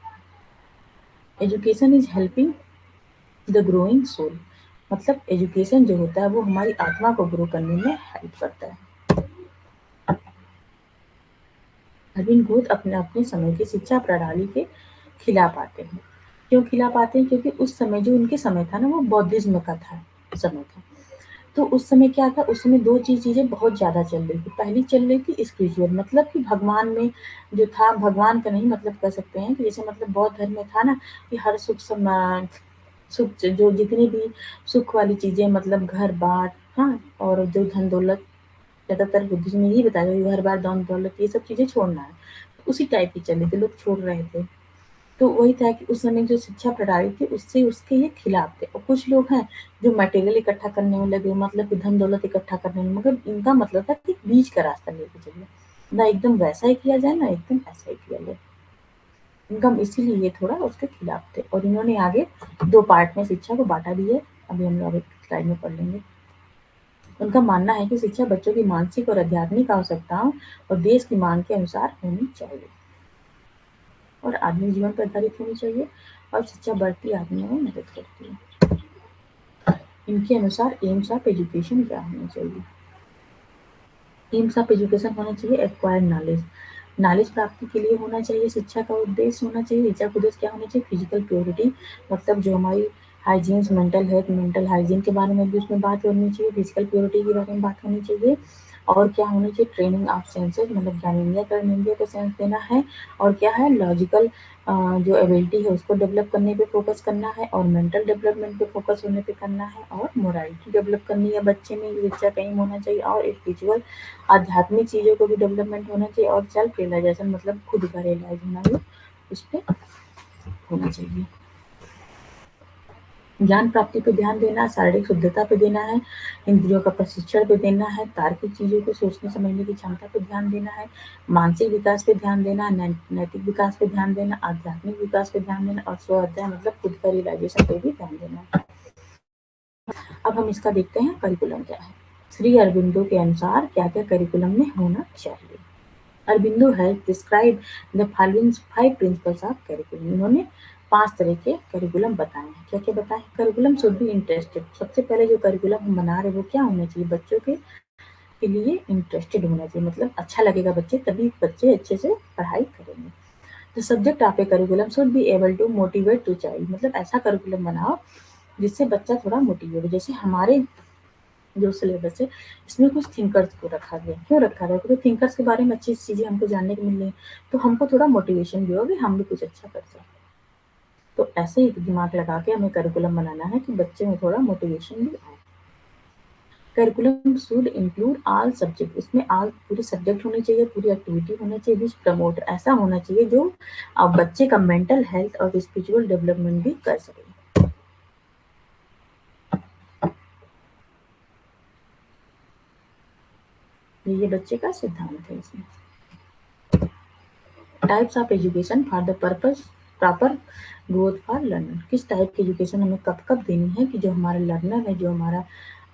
Education is helping the growing soul, मतलब एजुकेशन जो होता है वो हमारी आत्मा को ग्रो करने में हेल्प करता है। अरविंद घोष अपने अपने समय की शिक्षा प्रणाली के खिलाफ आते हैं। क्यों खिलाफ आते हैं? क्योंकि उस समय जो उनके समय था ना, वो बौद्धिज्म का था समय था। तो उस समय क्या था, उस समय 2 चीज़ें बहुत ज़्यादा चल रही थी। पहली चल रही थी स्पिरिचुअल, मतलब कि भगवान में जो था, भगवान का नहीं मतलब कह सकते हैं कि जैसे मतलब बौद्ध धर्म में था ना कि हर सुख जो जितनी भी सुख वाली चीज़ें, मतलब घर-बार, हाँ, और जो धन-दौलत, ज़्यादातर बुद्धिज़्म में यही बताया गया, घर-बार, धन-दौलत ये सब चीज़ें छोड़ना है। उसी टाइप की चल रही थी, लोग छोड़ रहे थे। तो वही था कि उस समय जो शिक्षा प्रणाली थी उससे उसके ये खिलाफ थे। और कुछ लोग हैं जो मटेरियल इकट्ठा करने में लगे, मतलब कि धन दौलत इकट्ठा करने में, मगर इनका मतलब था कि बीच का रास्ता लेके चलिए, ना एकदम वैसा ही किया जाए ना एकदम ऐसा ही किया जाए। इनका इसीलिए ये थोड़ा उसके खिलाफ थे, और इन्होंने आगे 2 पार्ट में शिक्षा को बांटा भी है। अभी हम लोग आगे स्लाइड में पढ़ लेंगे। उनका मानना है कि शिक्षा बच्चों की मानसिक और आध्यात्मिक आवश्यकताओं और देश की मांग के अनुसार होनी चाहिए, और आदमी जीवन पर आधारित होनी चाहिए, और शिक्षा बढ़ती आदमियों में मदद करती है। इनके अनुसार एम्स ऑफ एजुकेशन क्या होना चाहिए? एम्स ऑफ एजुकेशन होना चाहिए एक्वायर्ड नॉलेज, नॉलेज प्राप्ति के लिए होना चाहिए। शिक्षा का उद्देश्य होना चाहिए, शिक्षा का उद्देश्य क्या होना चाहिए? फिजिकल प्योरिटी, मतलब जो हमारी hygiene, mental health, mental hygiene के बारे में भी उसमें बात होनी चाहिए, फिजिकल प्योरिटी के बारे में बात होनी चाहिए। और क्या होना चाहिए? ट्रेनिंग ऑफ सेंसेस, मतलब ज्ञानेंद्रिय कर्मेंद्रिय को सेंस देना है। और क्या है? लॉजिकल जो एबिलिटी है उसको डेवलप करने पे फोकस करना है, और मेंटल डेवलपमेंट पे फोकस होने पे करना है, और मोरालिटी डेवलप करनी है बच्चे में, ये बच्चा कहीं होना चाहिए, और स्पिरिचुअल आध्यात्मिक चीज़ों को भी डेवलपमेंट होना चाहिए, और सेल्फ रियलाइजेशन, मतलब खुद का रियलाइज होना भी उस पे होना चाहिए। ज्ञान प्राप्ति पे ध्यान देना, शारीरिक शुद्धता पे देना है, इंद्रियों का प्रशिक्षण पे देना है, तार्किक चीज़ों को सोचने समझने की क्षमता पे ध्यान देना है, मानसिक विकास पे ध्यान देना, नैतिक विकास पे ध्यान देना, आध्यात्मिक विकास पे ध्यान देना, और स्व अध्ययन मतलब खुद का रियलाइजेशन पे भी ध्यान देना। अब हम इसका देखते हैं करिकुलम क्या है। श्री अरबिंदो के अनुसार क्या-क्या करिकुलम में होना चाहिए। Aurobindo has described the following 5 principles of curriculum. इन्होंने 5 तरह के करिकुलम बताए हैं। क्या-क्या बताए हैं? Curriculum should be interested. सबसे पहले जो करिकुलम हम बना रहे हैं वो क्या होना चाहिए? बच्चों के लिए इंटरेस्टेड होना चाहिए, मतलब अच्छा लगेगा बच्चे, तभी बच्चे अच्छे से पढ़ाई करेंगे। The subject of a curriculum should be able to motivate to child, मतलब ऐसा करिकुलम बनाओ जिससे बच्चा थोड़ा मोटिवेट हो। जैसे हमारे जो सिलेबस है इसमें कुछ थिंकर्स को रखा गया। क्यों रखा गया? क्योंकि थिंकर्स के बारे में अच्छी चीज़ें हमको जानने को मिल रही हैं, तो हमको थोड़ा मोटिवेशन भी होगी, हम भी कुछ अच्छा कर सकते हैं। तो ऐसे ही दिमाग लगा के हमें करिकुलम बनाना है कि बच्चे में थोड़ा मोटिवेशन भी आए। Curriculum should include all subject, इसमें ऑल पूरे सब्जेक्ट होने चाहिए, पूरी एक्टिविटी होना चाहिए, विच प्रमोट, ऐसा होना चाहिए जो बच्चे का मेंटल हेल्थ और स्पिरिचुअल डेवलपमेंट भी कर सके। ये बच्चे का सिद्धांत है इसमें। Types of education for the purpose proper growth for learner, किस टाइप की एजुकेशन हमें कब कब देनी है कि जो हमारा लर्नर है, जो हमारा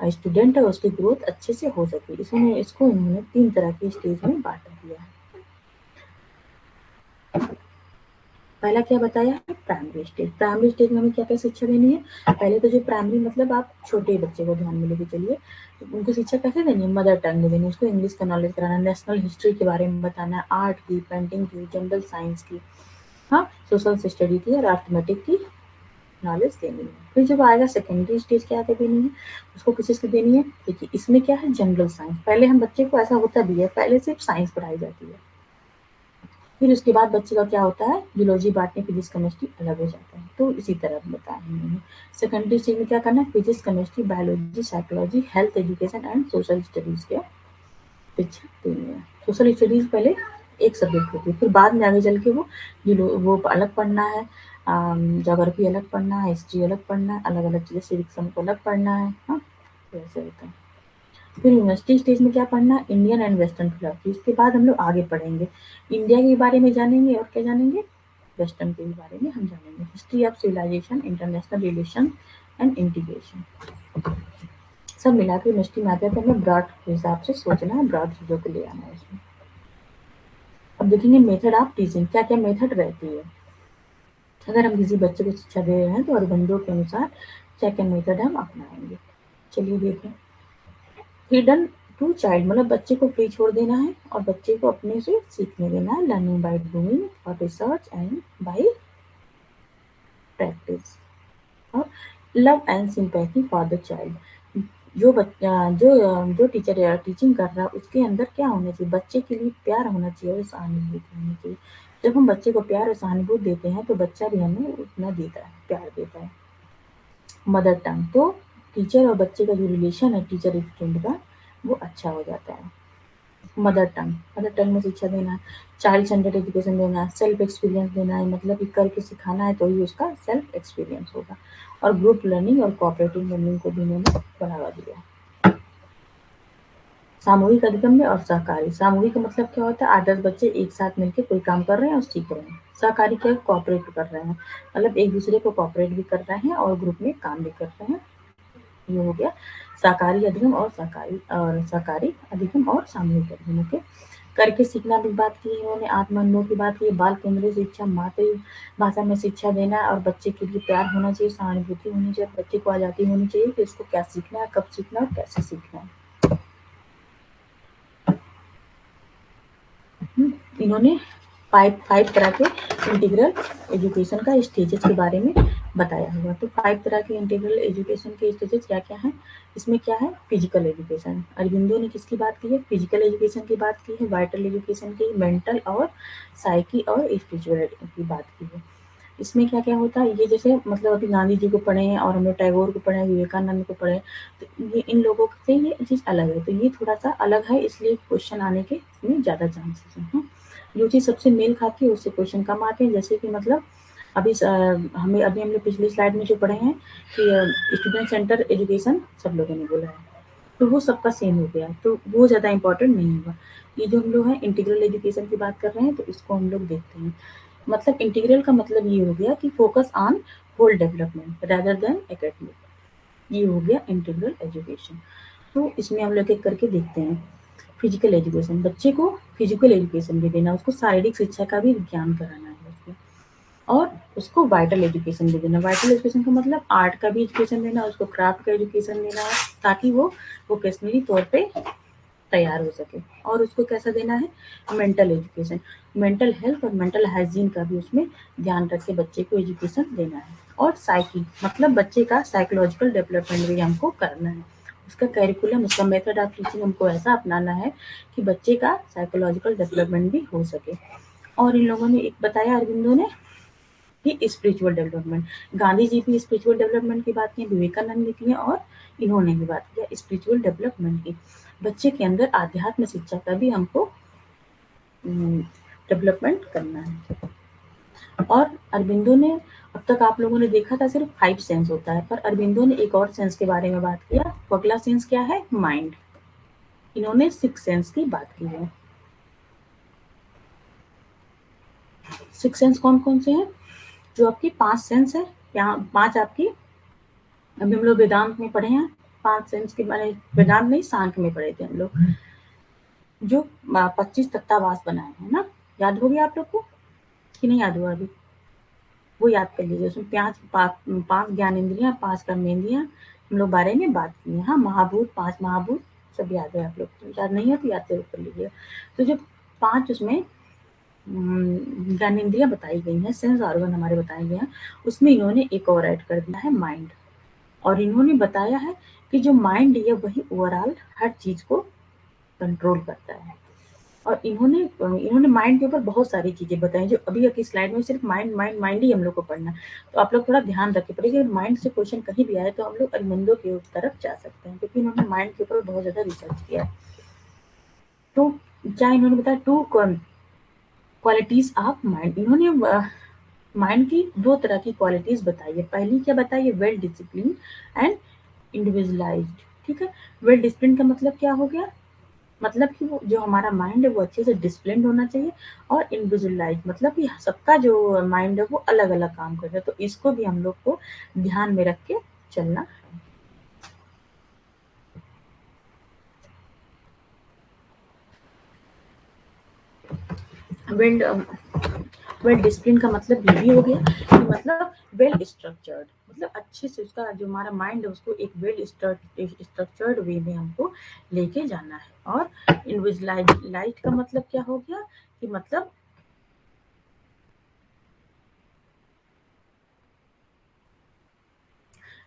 स्टूडेंट है, उसकी ग्रोथ अच्छे से हो सके। इसमें इसको इन्होंने 3 तरह की स्टेज में बांट दिया है। पहला क्या बताया है? Primary stage. प्राइमरी स्टेज में हमें क्या क्या शिक्षा देनी है? पहले तो जो प्राइमरी, मतलब आप छोटे बच्चे को ध्यान में लेके चलिए, उनको शिक्षा कैसे देनी है? मदर टंग में देनी है, उसको इंग्लिश का नॉलेज कराना, नेशनल हिस्ट्री के बारे में बताना, आर्ट की, पेंटिंग की, जनरल साइंस की, हाँ, सोशल स्टडी की, और अर्थमेटिक की नॉलेज देनी है। फिर जब आएगा सेकेंडरी स्टेज, क्या क्या देनी है? उसको किस चीज़ की देनी है? देखिए इसमें क्या है, जनरल साइंस। पहले हम बच्चे को, ऐसा होता भी है, पहले सिर्फ साइंस पढ़ाई जाती है, फिर उसके बाद बच्चे का क्या होता है, जूलॉजी, बॉटनी, फिजिक्स, केमिस्ट्री अलग हो जाता है। तो इसी तरह बताया मैंने। सेकेंडरी स्टेज में क्या करना है? Physics, chemistry, biology, psychology, health, education and social studies के शिक्षा देनी है। सोशल स्टडीज पहले एक सब्जेक्ट होती है। फिर बाद में आगे चल के वो अलग पढ़ना है, ज्योग्राफी अलग पढ़ना है, हिस्ट्री अलग पढ़ना है, अलग-अलग चीज़ें, सिविक्स हमको अलग पढ़ना है, हाँ, तो ऐसे होता है। फिर यूनिवर्सिटी स्टेज में क्या पढ़ना है, इंडियन एंड वेस्टर्न फिलॉसफी। इसके बाद हम लोग आगे पढ़ेंगे, इंडिया के बारे में जानेंगे और क्या जानेंगे, वेस्टर्न के बारे में हम जानेंगे, history of civilisation, international relation and integration. सब मिला के यूनिवर्सिटी में आते हैं, तो हमें ब्रॉड हिसाब से सोचना है, ब्रॉड चीज़ों को ले आना है इसमें। अब देखेंगे मेथड ऑफ टीचिंग, क्या क्या मेथड रहती है। अगर हम किसी बच्चे को शिक्षा दे रहे हैं तो अरबंदों के अनुसार क्या क्या मेथड हम अपनाएंगे। चलिए देखें। हिडन टू चाइल्ड मतलब बच्चे को फ्री छोड़ देना है और बच्चे को अपने से सीखने देना है, लर्निंग बाय डूइंग और रिसर्च एंड बाय प्रैक्टिस। और love and sympathy for the child, जो बच्चा जो टीचर टीचिंग कर रहा है उसके अंदर क्या होना चाहिए, बच्चे के लिए प्यार होना चाहिए और सहानुभूति होनी चाहिए। जब हम बच्चे को प्यार और सहानुभूति देते हैं तो बच्चा भी हमें उतना देता है, प्यार देता है। मदर टंग, तो टीचर और बच्चे का जो रिलेशन है टीचर स्टूडेंट का, वो अच्छा हो जाता है। मदर टंग में शिक्षा देना है, चाइल्ड सेंटर्ड एजुकेशन देना है, सेल्फ एक्सपीरियंस देना है, मतलब कि करके सिखाना है तो ही उसका सेल्फ एक्सपीरियंस होगा। और ग्रुप लर्निंग और कोऑपरेटिव लर्निंग को भी इन्होंने बढ़ावा दिया। सामूहिक अधिगम्य और सहकारी, सामूहिक का मतलब क्या होता है, 8-10 बच्चे एक साथ मिलकर कोई काम कर रहे हैं और सीख रहे हैं। सहकारी क्या, कोऑपरेट कर रहे हैं, मतलब एक दूसरे को कोऑपरेट भी कर रहे हैं और ग्रुप में काम भी कर रहे हैं। ये हो गया सहकारी अधिगम और सहकारी अधिगम और सामूहिक अधिगम के। करके सीखना की बात की इन्होंने, आत्मानुभव की बात की, बाल केंद्रित शिक्षा, मातृभाषा में शिक्षा देना और बच्चे के लिए प्यार होना चाहिए, सहानुभूति होनी चाहिए, बच्चे को आज़ादी होनी चाहिए कि उसको क्या सीखना है, कब सीखना है और कैसे सीखना है। इन्होंने फाइव तरह के इंटीग्रल एजुकेशन का स्टेजेस के बारे में बताया हुआ। तो 5 तरह के इंटीग्रल एजुकेशन के स्टेजेस क्या-क्या हैं? इसमें क्या है, फिजिकल एजुकेशन। अरबिंदो ने किसकी बात की है, फिजिकल एजुकेशन की बात की है, वाइटल एजुकेशन की, मेंटल और साइकी और स्पिरिचुअल की बात की है। इसमें क्या-क्या होता है, ये जैसे मतलब अभी गांधी जी को पढ़े हैं और हम लोग टैगोर को पढ़े हैं, विवेकानंद को पढ़े हैं, तो ये इन लोगों से ये चीज़ अलग है, तो ये थोड़ा-सा अलग है, इसलिए क्वेश्चन आने के इसमें ज़्यादा चांसेस हैं। जो चीज़ सबसे मेल खाती है उससे क्वेश्चन कम आते हैं, जैसे कि मतलब अभी हम लोग पिछली स्लाइड में जो पढ़े हैं कि स्टूडेंट सेंटर एजुकेशन सब लोगों ने बोला है, तो वो सबका सेम हो गया, तो वो ज़्यादा इंपॉर्टेंट नहीं होगा। ये जो हम लोग हैं इंटीग्रल एजुकेशन की बात कर रहे हैं, तो इसको हम लोग देखते हैं। मतलब इंटीग्रल का मतलब ये हो गया कि focus on whole development rather than academic, ये हो गया इंटीग्रल एजुकेशन। तो इसमें हम लोग एक करके देखते हैं। फिजिकल एजुकेशन, बच्चे को फिजिकल एजुकेशन भी देना, उसको शारीरिक शिक्षा का भी ज्ञान कराना है उसको, और उसको वाइटल एजुकेशन भी देना। वाइटल एजुकेशन का मतलब आर्ट का भी एजुकेशन देना, उसको क्राफ्ट का एजुकेशन देना है, ताकि वो वोकेशनली तौर पे तैयार हो सके। और उसको कैसा देना है, मेंटल एजुकेशन, मेंटल हेल्थ और मेंटल हाइजीन का भी उसमें ध्यान रख के बच्चे को एजुकेशन देना है। और साइकी मतलब बच्चे का साइकोलॉजिकल डेवलपमेंट भी हमको करना है। उसका करिकुलम, उसका मेथड ऑफ टीचिंग हमको ऐसा अपनाना है कि बच्चे का साइकोलॉजिकल डेवलपमेंट भी हो सके। और इन लोगों ने एक बताया अरबिंदो ने कि स्पिरिचुअल डेवलपमेंट, गांधी जी भी स्पिरिचुअल डेवलपमेंट की बात की, विवेकानंद ने की और इन्होंने भी बात किया स्पिरिचुअल डेवलपमेंट की। बच्चे के अंदर आध्यात्म शिक्षा का भी हमको डेवलपमेंट करना है। और अरबिंदो ने, अब तक आप लोगों ने देखा था सिर्फ 5 सेंस होता है, पर अरबिंदो ने एक और सेंस के बारे में बात किया। वो अगला सेंस क्या है, माइंड। इन्होंने 6 सेंस की बात की है। 6 सेंस कौन कौन से हैं, जो आपकी 5 सेंस है, यहाँ 5 आपकी अभी हम लोग वेदांत में पढ़े हैं, 5 सेंस के बारे, वेदांत नहीं सांख्य में पढ़े थे हम लोग, जो 25 तत्वावास बनाए हैं ना, याद हो गया आप लोग को कि नहीं याद हुआ अभी, वो याद कर लीजिए। उसमें 5 ज्ञानेंद्रियां, 5 कर्मेंद्रियां हम लोग बारे में बात की है। हाँ, महाभूत, 5 महाभूत सब याद है आप लोग को, याद नहीं है तो याद जरूर कर लीजिए। तो जो 5 उसमें ज्ञानेंद्रियां बताई गई हैं, सेंस ऑर्गन हमारे बताए गए हैं, उसमें इन्होंने एक और ऐड कर दिया है, माइंड। और इन्होंने बताया है कि जो माइंड है वही ओवरऑल हर चीज को कंट्रोल करता है। और इन्होंने माइंड के ऊपर बहुत सारी चीजें बताई, जो अभी की स्लाइड में सिर्फ माइंड माइंड माइंड ही हम लोग को पढ़ना है। तो आप लोग थोड़ा ध्यान रखे पड़ेगा, अगर माइंड से क्वेश्चन कहीं भी आए तो हम लोग अरबिंदो की तरफ जा सकते हैं, क्योंकि इन्होंने माइंड के ऊपर बहुत ज्यादा रिसर्च किया है। तो क्या इन्होंने बताया, क्वालिटीज ऑफ माइंड। इन्होंने माइंड की दो तरह की क्वालिटीज बताई है। पहली क्या बताई है? Well discipline and individualised. ठीक है, वेल डिसिप्लिन का मतलब क्या हो गया? मतलब कि वो जो हमारा माइंड है वो अच्छे से डिसिप्लिन होना चाहिए। और इंडिविजुअलाइज मतलब कि सबका जो माइंड है वो अलग अलग काम कर रहा है, तो इसको भी हम लोग को ध्यान में रख के चलना। वेल वेल डिसिप्लिन का मतलब ये भी हो गया कि मतलब वेल स्ट्रक्चर्ड, मतलब अच्छे से उसका जो हमारा माइंड है उसको एक वेल स्ट्रक्चर्ड वे में हमको लेके जाना है। और इंडिविजुअलाइज का मतलब क्या हो गया कि मतलब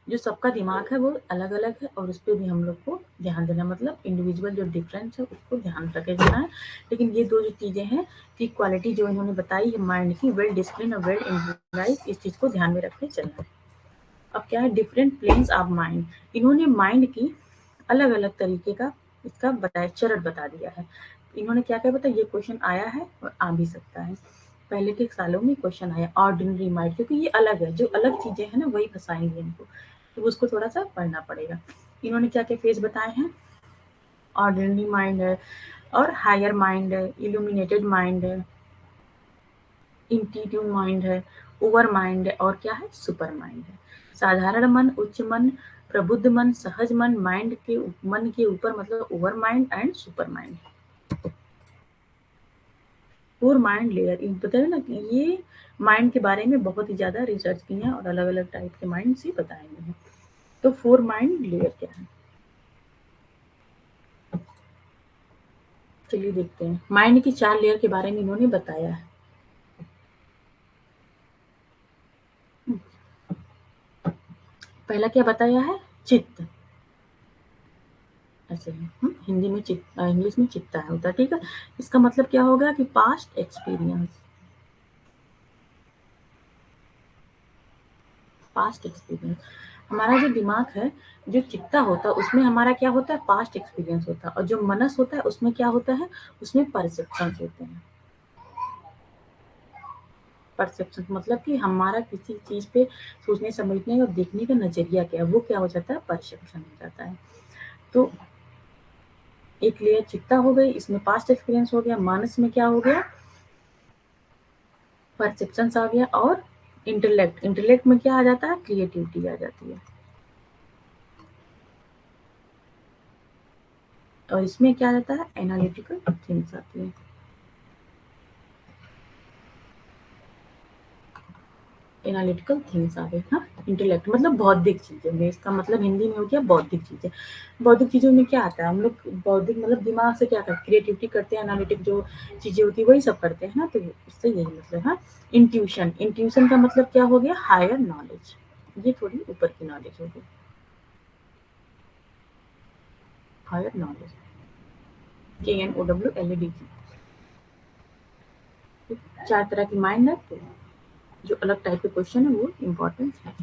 जो सबका दिमाग है वो अलग अलग है और उस पर भी हम लोग को ध्यान देना, मतलब इंडिविजुअल जो डिफरेंस है उसको ध्यान रखे जाना है। लेकिन ये दो जो चीजें हैं कि क्वालिटी जो इन्होंने बताई है माइंड की, वेल डिसिप्लिन और वेल इंडिविजुअलाइज, इस चीज को ध्यान में रख के चलना है। अब क्या है? Different planes of mind. इन्होंने माइंड की अलग अलग तरीके का इसका बताया, चरण बता दिया है। इन्होंने क्या क्या बताया? ये क्वेश्चन आया है और आ भी सकता है, पहले के सालों में क्वेश्चन आया ऑर्डिनरी माइंड, क्योंकि ये अलग है, जो अलग चीजें हैं ना वही फंसाएंगे हमको, तो उसको थोड़ा सा पढ़ना पड़ेगा। इन्होंने क्या क्या फेज बताए हैं? ऑर्डिनरी माइंड है, और हायर माइंड है, इल्यूमिनेटेड माइंड है, इंट्यूटिव माइंड है, ओवर माइंड है, और क्या है? सुपर माइंड है। साधारण मन, उच्च मन, प्रबुद्ध मन, सहज मन, मन के ऊपर मतलब over mind and super mind. Four mind layer, पता है ना कि ये माइंड के बारे में बहुत ही ज्यादा रिसर्च की है और अलग अलग टाइप के माइंड ही बताए गए हैं। तो फोर माइंड लेयर क्या है, चलिए देखते हैं। माइंड की चार लेयर के बारे में इन्होंने बताया है। पहला क्या बताया है? चित्त, ऐसे ही हिंदी में चित्त, इंग्लिश में चित्ता है होता है, ठीक है। इसका मतलब क्या होगा कि पास्ट एक्सपीरियंस, पास्ट एक्सपीरियंस। हमारा जो दिमाग है, जो चित्ता होता है उसमें हमारा क्या होता है? पास्ट एक्सपीरियंस होता है। और जो मनस होता है उसमें क्या होता है? उसमें परसेप्शन होते हैं। परसेप्शन मतलब कि हमारा किसी चीज पे सोचने समझने और देखने का नजरिया क्या है, वो क्या हो जाता है? परसेप्शन हो जाता है। तो एक लेयर चित्ता हो गई, इसमें पास्ट एक्सपीरियंस हो गया। मानस में क्या हो गया? परसेप्शन आ गया। और इंटेलेक्ट, इंटेलेक्ट में क्या आ जाता है? क्रिएटिविटी आ जाती है। और इसमें क्या रहता है? एनालिटिकल थिंग्स आती है। एनालिटिकल थिंग्स आ गए। हाँ, इंटेलेक्ट मतलब बौद्धिक चीजें में, इसका मतलब हिंदी में हो गया बौद्धिक चीजें। बौद्धिक चीजों में क्या आता है? हम लोग बौद्धिक मतलब दिमाग से क्या करते हैं? क्रिएटिविटी करते हैं, एनालिटिक जो चीजें होती है वही सब करते हैं ना, तो इससे यही मतलब। हाँ, इंट्यूशन, इंट्यूशन का मतलब क्या हो गया? हायर नॉलेज, ये थोड़ी ऊपर की नॉलेज हो गई, हायर नॉलेज, KNOWLEDG। चार तरह की माइंड है, तो जो अलग टाइप के क्वेश्चन है वो इम्पोर्टेंट है।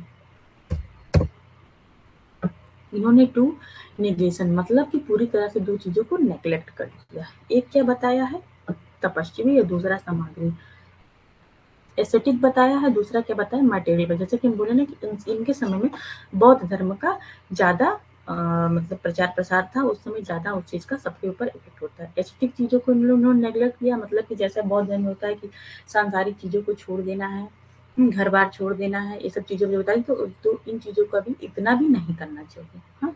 इन्होंने टू निगेशन मतलब कि पूरी तरह से दो चीजों को नेग्लेक्ट कर दिया। एक क्या बताया है? तपस्वी, और दूसरा सामग्री। एस्थेटिक बताया है, दूसरा क्या बताया? मटेरियल। जैसे कि हम बोले ना कि इनके समय में बौद्ध धर्म का ज्यादा मतलब प्रचार प्रसार था, उस समय ज्यादा उस चीज का सबके ऊपर इफेक्ट होता है। एस्थेटिक चीजों को इन लोगों ने नेग्लेक्ट किया, मतलब कि जैसा बौद्ध धर्म में होता है कि सांसारिक चीजों को छोड़ देना है, घर बार छोड़ देना है, ये सब चीजें जो बताई, तो इन चीजों का भी इतना भी नहीं करना चाहिए। हाँ,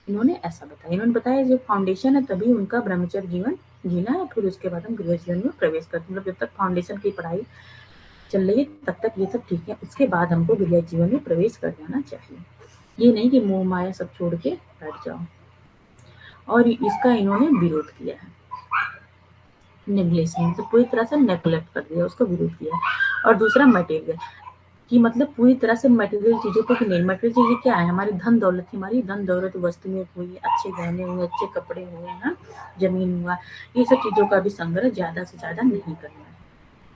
इन्होंने ऐसा बताया। इन्होंने बताया जो फाउंडेशन है तभी उनका ब्रह्मचर्य जीवन जीना है, फिर उसके बाद हम गृह जीवन में प्रवेश करते हैं। मतलब जब तक फाउंडेशन की पढ़ाई चल रही है तब तक ये सब ठीक है, उसके बाद हमको गृह जीवन में प्रवेश कर जाना चाहिए। ये नहीं कि मोह माया सब छोड़ के बैठ जाओ। और इसका इन्होंने विरोध किया है, नेग्लेक्शन मतलब पूरी तरह से नेग्लेक्ट कर दिया, उसका विरोध किया है। और दूसरा मटेरियल, कि मतलब पूरी तरह से मटेरियल चीजों को कि नहीं, मटेरियल चीजें क्या है? हमारी धन दौलत, हमारी धन दौलत वस्तुएं हुई, अच्छे गहने हुए, अच्छे कपड़े हुए ना, जमीन हुआ, ये सब चीजों का भी संग्रह ज्यादा से ज्यादा नहीं करना है।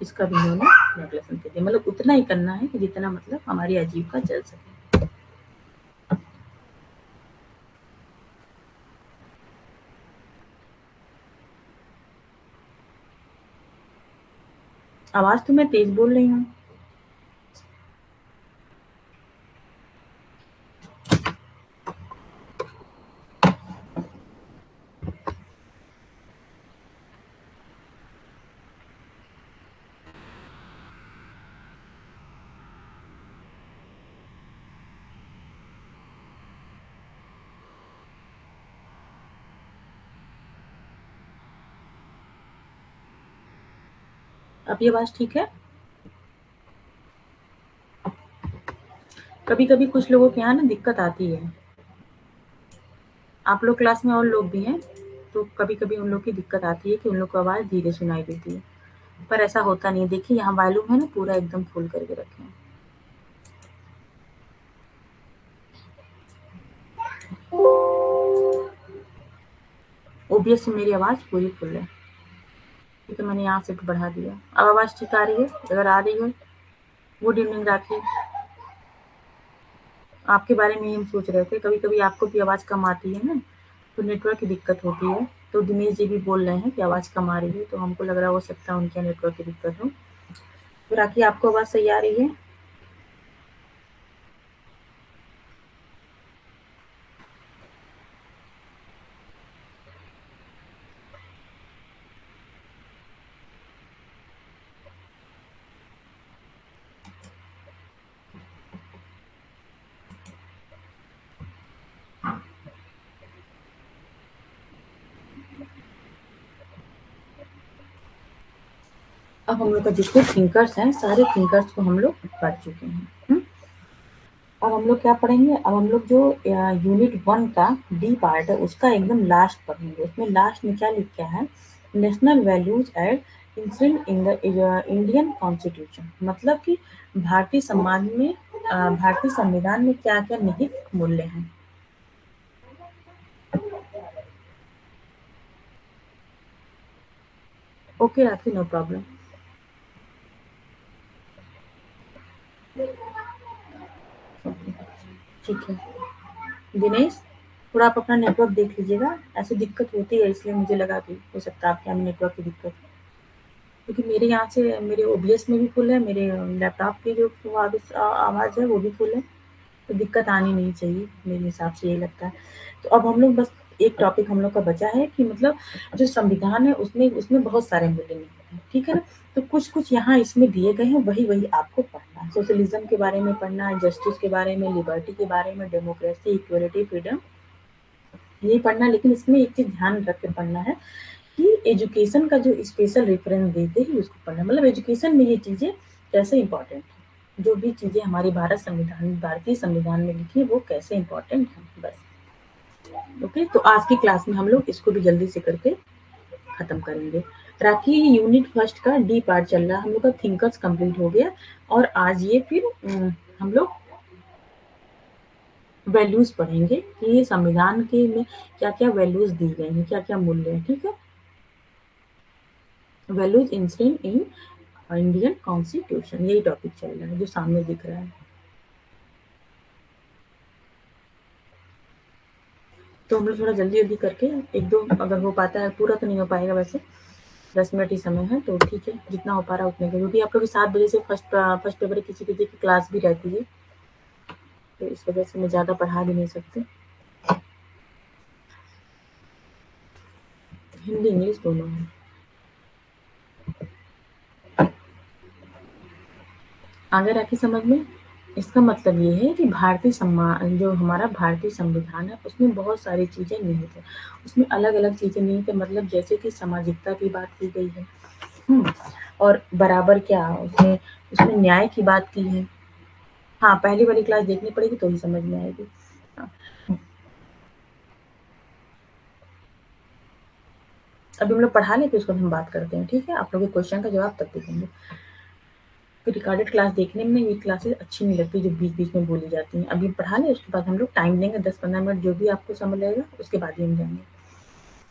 इसका भी इन्होंने नेग्लेक्शन कर दिया, मतलब उतना ही करना है कि जितना मतलब हमारी आजीविका चल सके। आवाज तो मैं तेज बोल रही हूँ। अब ये आवाज ठीक है? कभी कभी कुछ लोगों के यहाँ ना दिक्कत आती है। आप लोग क्लास में और लोग भी हैं, तो कभी कभी उन लोग की दिक्कत आती है कि उन लोग को आवाज धीरे सुनाई देती है, पर ऐसा होता नहीं है। देखिए यहाँ वॉल्यूम है ना पूरा एकदम फुल करके रखे हैं। ओबीएस से मेरी आवाज पूरी फुल है। ठीक है, मैंने यहाँ से भी बढ़ा दिया। अब आवाज ठीक आ रही है? अगर आ रही है, गुड इवनिंग राखी। आपके बारे में ही हम सोच रहे थे, कभी कभी आपको भी आवाज कम आती है ना, तो नेटवर्क की दिक्कत होती है। तो दिनेश जी भी बोल रहे हैं कि आवाज कम आ रही है, तो हमको लग रहा हो सकता है उनके नेटवर्क की दिक्कत हो। तो राखी आपको आवाज सही आ रही है? अब हम लोग का जितने थिंकर्स हैं, सारे थिंकर्स को हम लोग पढ़ चुके हैं। अब हम लोग क्या पढ़ेंगे? अब हम लोग जो यूनिट 1 का डी पार्ट है उसका एकदम लास्ट पढ़ेंगे। उसमें लास्ट में क्या लिखा है? National values and incident in the Indian constitution, मतलब कि भारतीय समाज में भारतीय संविधान में क्या क्या निहित मूल्य हैं। ओके राखी, नो प्रॉब्लम। ठीक है दिनेश, थोड़ा आप अपना नेटवर्क देख लीजिएगा। ऐसी दिक्कत होती है इसलिए मुझे लगा कि हो सकता है आपके यहाँ नेटवर्क की दिक्कत है, क्योंकि मेरे यहाँ से मेरे ओबीएस में भी फुल है, मेरे लैपटॉप की जो आवाज़ है वो भी फुल है, तो दिक्कत आनी नहीं चाहिए, मेरे हिसाब से यही लगता है। तो अब हम लोग बस एक टॉपिक हम लोग का बचा है कि मतलब जो संविधान है उसमें उसमें बहुत सारे मूल्य निहित हैं, ठीक है ना? तो कुछ कुछ यहाँ इसमें दिए गए हैं, वही वही आपको पढ़ना है। सोशलिज्म के बारे में पढ़ना है, जस्टिस के बारे में, लिबर्टी के बारे में, डेमोक्रेसी, इक्वलिटी, फ्रीडम, ये पढ़ना है। लेकिन इसमें एक चीज ध्यान रख के पढ़ना है कि एजुकेशन का जो स्पेशल रेफरेंस देते हैं उसको पढ़ना, मतलब एजुकेशन में ये चीजें कैसे इंपॉर्टेंट है, जो भी चीजें हमारी भारतीय संविधान में लिखी है वो कैसे इंपॉर्टेंट है, बस। ओके, तो आज की क्लास में हम लोग इसको भी जल्दी से करके खत्म करेंगे। राखी, यूनिट 1 का डी पार्ट चल रहा है, हम लोग का थिंकर्स कंप्लीट हो गया, और आज ये फिर हम लोग वैल्यूज पढ़ेंगे कि ये संविधान के में क्या क्या वैल्यूज दी गई हैं, क्या क्या मूल्य है, ठीक है? Values instant in Indian constitution, यही टॉपिक चल रहा है जो सामने दिख रहा है। तो हम लोग थोड़ा जल्दी जल्दी करके एक दो, अगर हो पाता है, पूरा तो नहीं हो पाएगा वैसे, 10 मिनट ही समय है, तो ठीक है जितना हो पा रहा है उतने का, क्योंकि आप लोग 7 बजे से फर्स्ट पेपर किसी किसी की क्लास भी रहती है, तो इस वजह से मैं ज़्यादा पढ़ा भी नहीं सकती। हिंदी इंग्लिश दोनों है। आगे रखी समझ में? इसका मतलब ये है कि जो हमारा भारतीय संविधान है उसमें बहुत सारी चीजें निहित है। उसमें अलग अलग चीजें निहित है, मतलब जैसे कि सामाजिकता की बात की गई है। और बराबर क्या उसमें उसमें न्याय की बात की है। हाँ, पहली वाली क्लास देखनी पड़ेगी तो ही समझ में आएगी। हाँ, अभी हम लोग पढ़ा लें, तो उसको हम बात करते हैं, ठीक है? आप लोग के क्वेश्चन का जवाब तब देखेंगे। तो रिकॉर्डेड क्लास देखने में ये क्लासेस अच्छी नहीं लगती जो बीच बीच में बोली जाती हैं। अभी पढ़ा लें, उसके बाद हम लोग टाइम देंगे 10-15 मिनट, जो भी आपको समझ लगेगा उसके बाद ही हम जाएंगे।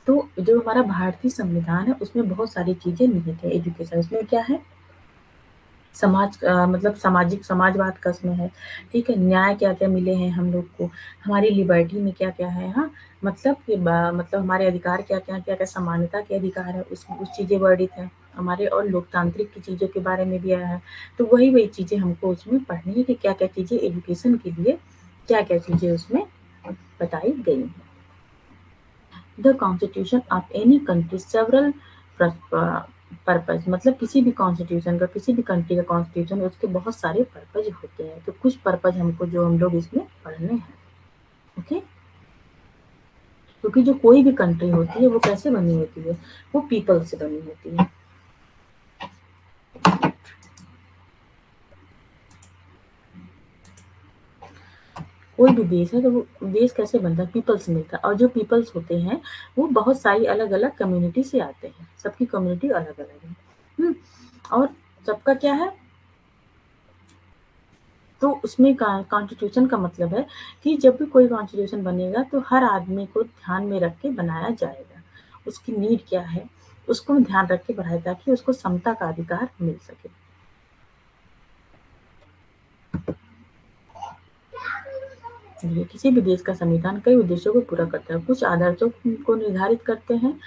तो जो हमारा भारतीय संविधान है उसमें बहुत सारी चीजें निहित है। एजुकेशन उसमें क्या है? मतलब सामाजिक समाजवाद का उसमें है, ठीक है? न्याय क्या क्या मिले हैं हम लोग को, हमारी लिबर्टी में क्या क्या है, हाँ, मतलब कि मतलब हमारे अधिकार क्या क्या क्या क्या, समानता के अधिकार है, उस चीजें वर्णित है। हमारे और लोकतांत्रिक की चीज़ों के बारे में भी आया है। तो वही चीज़ें हमको उसमें पढ़नी है कि क्या-क्या चीज़ें एजुकेशन के लिए क्या-क्या चीज़ें उसमें बताई गई हैं। The constitution of any country several purpose, मतलब किसी भी कॉन्स्टिट्यूशन का, किसी भी कंट्री का कॉन्स्टिट्यूशन, उसके बहुत सारे पर्पज होते हैं। तो कुछ पर्पज हमको जो हम लोग इसमें पढ़ने हैं। ओके, क्योंकि जो कोई भी कंट्री होती है वो कैसे बनी होती है, वो पीपल से बनी होती है। कोई भी देश है तो वो देश कैसे बनता है, पीपल से मिलता है। और जो पीपल्स होते हैं वो बहुत सारी अलग अलग कम्युनिटी से आते हैं, सबकी कम्युनिटी अलग अलग है। और सबका क्या है, तो उसमें कॉन्स्टिट्यूशन का मतलब है कि जब भी कोई कॉन्स्टिट्यूशन बनेगा तो हर आदमी को ध्यान में रख के बनाया जाएगा। उसकी नीड क्या है उसको ध्यान रख के बढ़ाए ताकि उसको समता का अधिकार मिल सके। ये किसी भी देश का संविधान कई उद्देश्यों को पूरा करता है, कुछ आदर्शों को निर्धारित करते हैं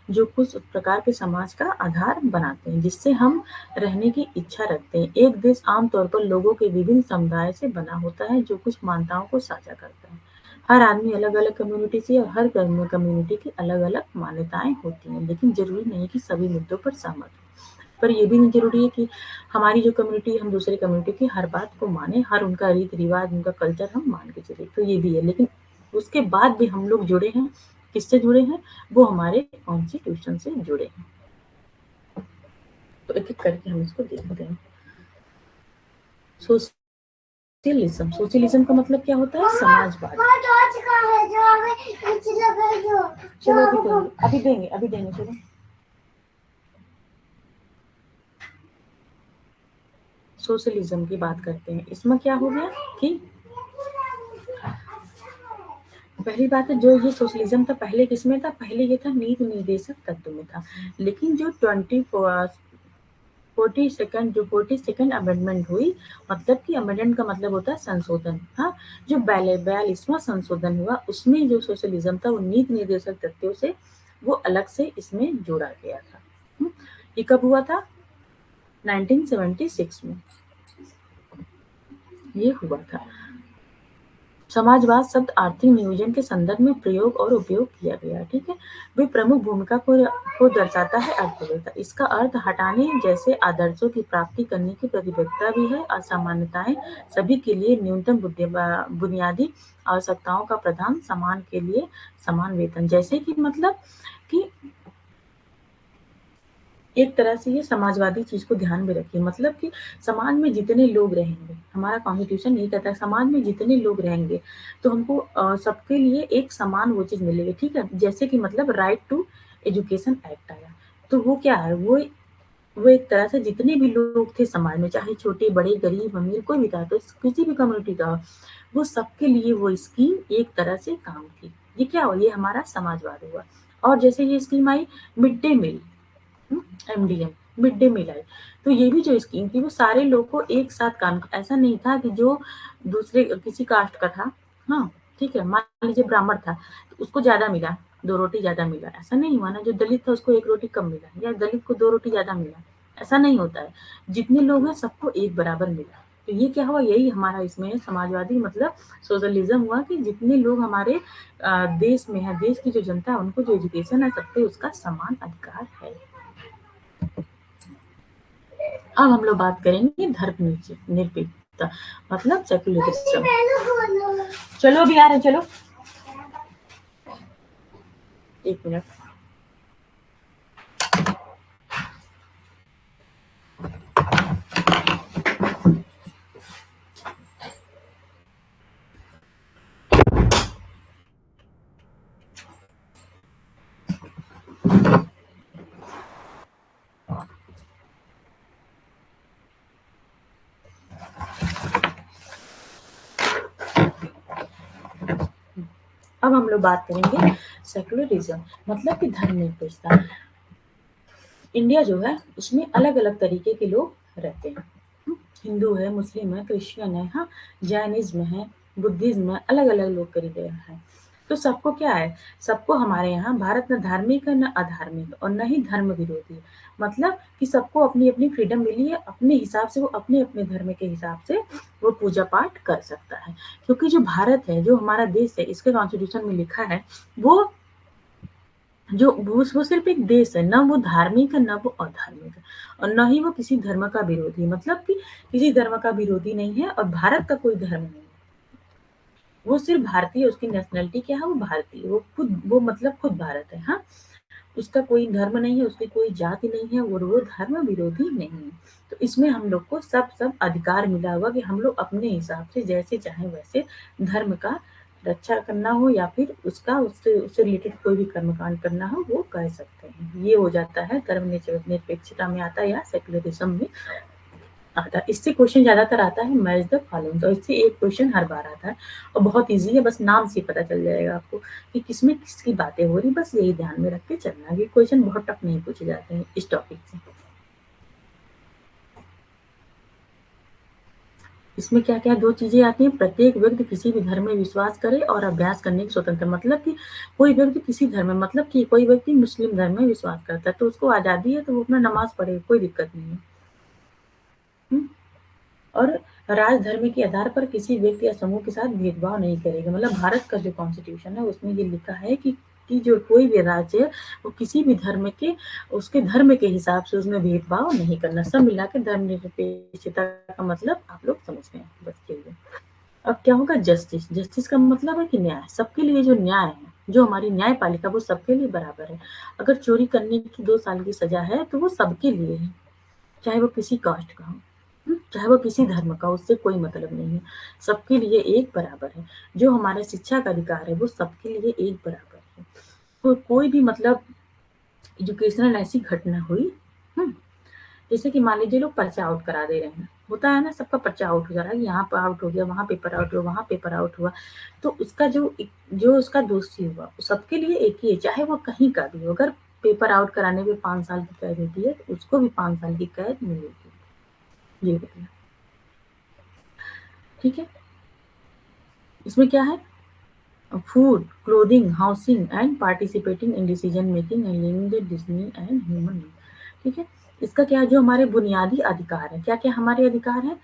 जो कुछ प्रकार के समाज का आधार बनाते हैं जिससे हम रहने की इच्छा रखते हैं। एक देश आमतौर पर लोगों के विभिन्न समुदाय से बना होता है जो कुछ मान्यताओं को साझा करता है। हर आदमी अलग अलग कम्युनिटी से और हर कम्युनिटी की अलग अलग मान्यताएं होती हैं, लेकिन जरूरी नहीं कि सभी मुद्दों पर सहमत हो। पर ये भी नहीं ज़रूरी है कि हमारी जो कम्युनिटी है हम दूसरी कम्युनिटी की हर बात को माने, हर उनका रीत-रिवाज, उनका कल्चर हम मान के चले, तो ये भी है। लेकिन उसके बाद भी हम लोग जुड़े हैं, किससे जुड़े हैं? वो हमारे कॉन्स्टिट्यूशन से जुड़े हैं। तो एक-एक करके हम इसको देखते हैं। सोशलिज्म, सोशलिज्म का मतलब क्या होता है? समाजवाद। चलो अभी देंगे चलो। सोशलिज्म की बात करते हैं। इसमें क्या हो गया कि पहली बात है जो ये सोशलिज्म था पहले किसमें था? पहले ये था नीति निर्देशक तत्व में था। लेकिन जो 42nd अमेंडमेंट हुई, मतलब कि अमेंडमेंट का मतलब होता है संशोधन। हाँ, जो 42वां संशोधन हुआ उसमें जो सोशलिज्म था वो नीति निर्देशक तत्वों से वो अलग से इसमें जोड़ा गया था। ये कब हुआ था? 1976 में ये हुआ था। समाजवाद शब्द आर्थिक नियोजन के संदर्भ में प्रयोग और उपयोग किया गया। ठीक है, वे प्रमुख भूमिका को दर्शाता है अर्थव्यवस्था। इसका अर्थ हटाने जैसे आदर्शों की प्राप्ति करने की प्रतिबद्धता भी है। असमानताएं सभी के लिए न्यूनतम बुनियादी आवश्यकताओं का प्रदान, समान के लिए समान वेतन, जैसे कि मतलब कि एक तरह से ये समाजवादी चीज को ध्यान में रखिए, मतलब कि समाज में जितने लोग रहेंगे, हमारा कॉन्स्टिट्यूशन यही कहता है समाज में जितने लोग रहेंगे तो हमको सबके लिए एक समान वो चीज मिलेगी। ठीक है, जैसे कि मतलब राइट टू एजुकेशन एक्ट आया, तो वो क्या है, वो एक तरह से जितने भी लोग थे समाज में, चाहे छोटे बड़े गरीब अमीर कोई भी था, तो किसी भी कम्युनिटी का हो, वो सबके लिए वो स्कीम एक तरह से काम थी। ये क्या हुआ, ये हमारा समाजवाद हुआ। और जैसे ये स्कीम आई mid day meal, MDM, mid day meal आई, तो ये भी जो स्कीम थी वो सारे लोग को एक साथ काम, ऐसा नहीं था कि जो दूसरे किसी कास्ट का था, हाँ ठीक है, मान लीजिए ब्राह्मण था तो उसको ज्यादा मिला, 2 रोटी ज्यादा मिला, ऐसा नहीं हुआ ना। जो दलित था उसको 1 रोटी कम मिला, या दलित को 2 रोटी ज्यादा मिला, ऐसा नहीं होता है। जितने लोग हैं सबको एक बराबर मिला। तो ये क्या हुआ, यही हमारा इसमें है समाजवादी मतलब सोशलिज्म हुआ कि जितने लोग हमारे देश में है, देश की जो जनता है उनको जो एजुकेशन है सब पे उसका समान अधिकार है। अब हम लोग बात करेंगे धर्मनिरपेक्षता मतलब सेक्युलरिज्म। चलो अभी आ रहे, चलो 1 मिनट। अब हम लोग बात करेंगे सेक्युलरिज्म मतलब कि धर्मनिरपेक्षता। इंडिया जो है उसमें अलग अलग तरीके के लोग रहते हैं, हिंदू है, मुस्लिम है, क्रिश्चियन है, हाँ, जैनिज्म है, बुद्धिज्म है, अलग अलग लोग करीब है। तो सबको क्या है, सबको हमारे यहाँ भारत न धार्मिक है न अधार्मिक और न ही धर्म विरोधी है। मतलब कि सबको अपनी-अपनी फ्रीडम मिली है, अपने हिसाब से वो अपने-अपने धर्म के हिसाब से वो पूजा पाठ कर सकता है। क्योंकि जो भारत है, जो हमारा देश है, इसके कॉन्स्टिट्यूशन में लिखा है, वो वो सिर्फ एक देश है, ना वो धार्मिक है, ना वो अधार्मिक है और ना ही वो किसी धर्म का विरोधी है। मतलब कि किसी धर्म का विरोधी नहीं है और भारत का कोई धर्म नहीं है। वो सिर्फ भारतीय है, उसकी नेशनैलिटी क्या है, वो भारतीय है, वो मतलब खुद भारत है, हाँ। उसका कोई धर्म नहीं है, उसकी कोई जाति नहीं है और वो धर्म विरोधी नहीं है। तो इसमें हम लोग को सब अधिकार मिला हुआ कि हम लोग अपने हिसाब से जैसे चाहें वैसे धर्म का रक्षा करना हो या फिर उससे रिलेटेड कोई भी कर्मकांड करना हो वो कर सकते हैं। ये हो जाता है धर्मनिरपेक्षता में आता है या सेक्युलरिज्म में आता है। इससे क्वेश्चन ज़्यादातर आता है मैच द फॉलोइंग, तो इससे एक क्वेश्चन हर बार आता है और बहुत ईज़ी है, बस नाम से पता चल जाएगा आपको कि किसमें किसकी बातें हो रही, बस यही ध्यान में रख के चलना। ये क्वेश्चन बहुत टफ नहीं पूछे जाते हैं इस टॉपिक से। इसमें क्या-क्या 2 चीज़ें आती हैं, प्रत्येक व्यक्ति किसी भी धर्म में विश्वास करे और अभ्यास करने की स्वतंत्र, मतलब कि कोई व्यक्ति किसी धर्म में, मतलब कि कोई व्यक्ति मुस्लिम धर्म में विश्वास करता है, तो उसको आज़ादी है, तो वो अपना नमाज़ पढ़े, कोई दिक्कत नहीं है। हुँ? और राजधर्म के आधार पर किसी व्यक्ति या समूह के साथ भेदभाव नहीं करेगा। मतलब भारत का जो कॉन्स्टिट्यूशन है उसमें ये लिखा है कि जो कोई भी राज्य है वो किसी भी धर्म के उसके धर्म के हिसाब से उसमें भेदभाव नहीं करना। सब मिला के धर्मनिरपेक्षता का मतलब आप लोग समझ गए हैं, बस यही है। अब क्या होगा जस्टिस, जस्टिस का मतलब है कि न्याय, सबके लिए जो न्याय है, जो हमारी न्यायपालिका वो सबके लिए बराबर है। अगर चोरी करने की 2 साल की सज़ा है तो वो सबके लिए है। चाहे वो किसी कास्ट का हो, चाहे वो किसी धर्म का हो, उससे कोई मतलब नहीं है। सबके लिए एक बराबर है। जो हमारा शिक्षा का अधिकार है, वो सबके लिए एक बराबर है। तो कोई भी मतलब एजुकेशनल ऐसी घटना हुई, हुँ, जैसे कि मान लीजिए लोग पर्चा आउट करा दे रहे हैं, होता है ना सबका पर्चा आउट हो जा रहा है, यहाँ पे आउट हो गया, वहाँ पेपर आउट हुआ, वहाँ पेपर आउट हुआ। तो उसका जो उसका दोषी हुआ, सबके लिए एक ही है, चाहे वो कहीं का भी हो। अगर पेपर आउट कराने पे 5 साल की कैद होती है, तो उसको भी 5 साल की कैद मिलेगी। ये बताइए, ठीक है? इसमें क्या है? Food, clothing, housing and participating in decision making and living the Disney and human being, ठीक है? इसका क्या है, जो हमारे बुनियादी अधिकार हैं, क्या-क्या हमारे अधिकार हैं?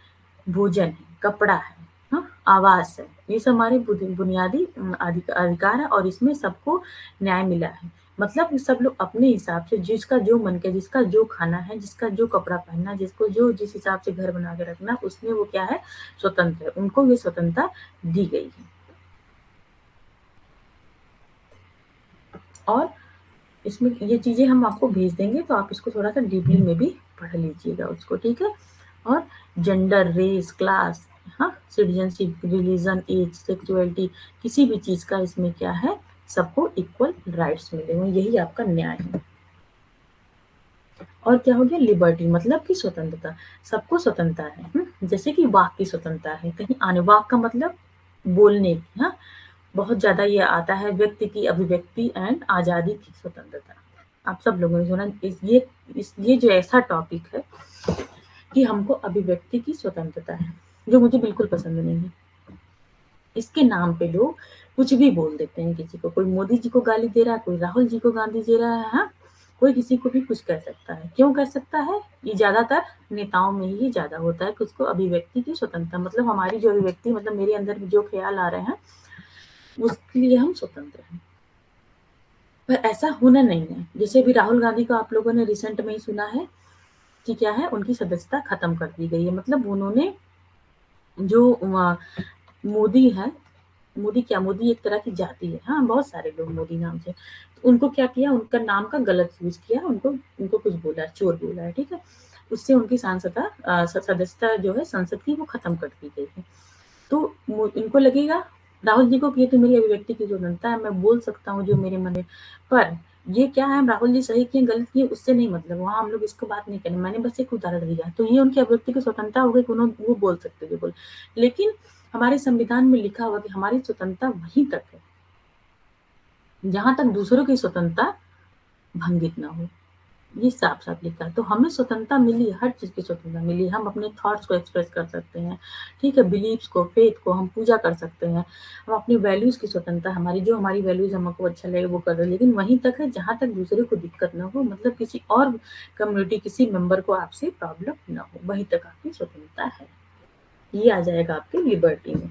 भोजन है, कपड़ा है, हाँ? आवास है, ये सब हमारे बुनियादी अधिकार है और इसमें सबको न्याय मिला है। मतलब कि सब लोग अपने हिसाब से जिसका जो मन करे, जिसका जो खाना है, जिसका जो कपड़ा पहनना है, जिसको जो जिस हिसाब से घर बना के रखना, उसमें वो क्या है? स्वतंत्र है। उनको ये स्वतंत्रता दी गई है। और इसमें ये चीज़ें हम आपको भेज देंगे तो आप इसको थोड़ा-सा डीपली में भी पढ़ लीजिएगा उसको, ठीक है? और जेंडर, रेस, क्लास, हाँ, सिटीज़नशिप, रिलीजन, एज, सेक्सुअलिटी किसी भी चीज़ का इसमें क्या है, सबको इक्वल राइट्स मिले हुए हैं, यही आपका न्याय है। और क्या हो गया लिबर्टी, मतलब कि स्वतंत्रता, सबको स्वतंत्रता है, जैसे कि वाक की स्वतंत्रता है, कहीं आने वाक का मतलब बोलने की, हाँ? बहुत ज़्यादा ये आता है व्यक्ति की अभिव्यक्ति एंड आज़ादी की स्वतंत्रता। आप सब लोगों ने सुना ये जो ऐसा टॉपिक है कि हमको अभिव्यक्ति की स्वतंत्रता है, जो मुझे बिल्कुल पसंद नहीं है। इसके नाम पे लोग कुछ भी बोल देते हैं किसी को, कोई मोदी जी को गाली दे रहा है, कोई राहुल जी को गाली दे रहा है, हाँ? कोई किसी को भी कुछ कह सकता है। क्यों कह सकता है? ये ज़्यादातर नेताओं में ही ज़्यादा होता है कि उसको अभिव्यक्ति की स्वतंत्रता, मतलब हमारी जो अभिव्यक्ति, मतलब मेरे अंदर जो ख़्याल आ रहे हैं, उसके लिए हम स्वतंत्र हैं। पर ऐसा होना नहीं है। जैसे अभी राहुल गांधी को आप लोगों ने रिसेंट में ही सुना है कि क्या है, उनकी सदस्यता खत्म कर दी गई है। मतलब उन्होंने जो मोदी है, मोदी क्या, मोदी एक तरह की जाति है, हाँ, बहुत सारे लोग मोदी नाम से, तो उनको क्या किया, उनका नाम का गलत यूज़ किया, उनको कुछ बोला, चोर बोला है, ठीक है? उससे उनकी सदस्यता जो है संसद की वो खत्म कर दी गई है। तो इनको लगेगा राहुल जी को कि ये तो मेरी अभिव्यक्ति की स्वतंत्रता है, मैं बोल सकता हूँ जो मेरे मन में, पर ये क्या है, राहुल जी सही किए गलत किए उससे नहीं मतलब, वहाँ हम लोग इसको बात नहीं करें, मैंने बस एक उदाहरण दिया। तो ये उनकी अभिव्यक्ति की स्वतंत्रता हो गई कि वो बोल सकते जो बोले, लेकिन हमारे संविधान में लिखा हुआ कि हमारी स्वतंत्रता वहीं तक है जहां तक दूसरों की स्वतंत्रता भंगित ना हो। ये साफ-साफ लिखा है। तो हमें स्वतंत्रता मिली, हर चीज़ की स्वतंत्रता मिली। हम अपने थॉट्स को एक्सप्रेस कर सकते हैं, ठीक है? बिलीव्स को, फेथ को हम पूजा कर सकते हैं। हम अपनी वैल्यूज़ की स्वतंत्रता हमारी जो हमारी वैल्यूज़ हमको अच्छा लगे वो कर रहे हैं। लेकिन वहीं तक है जहाँ तक दूसरे को दिक्कत ना हो, मतलब किसी और कम्युनिटी, किसी मेंबर को आपसे प्रॉब्लम ना हो, वहीं तक आपकी स्वतंत्रता है। ये आ जाएगा आपकी लिबर्टी में।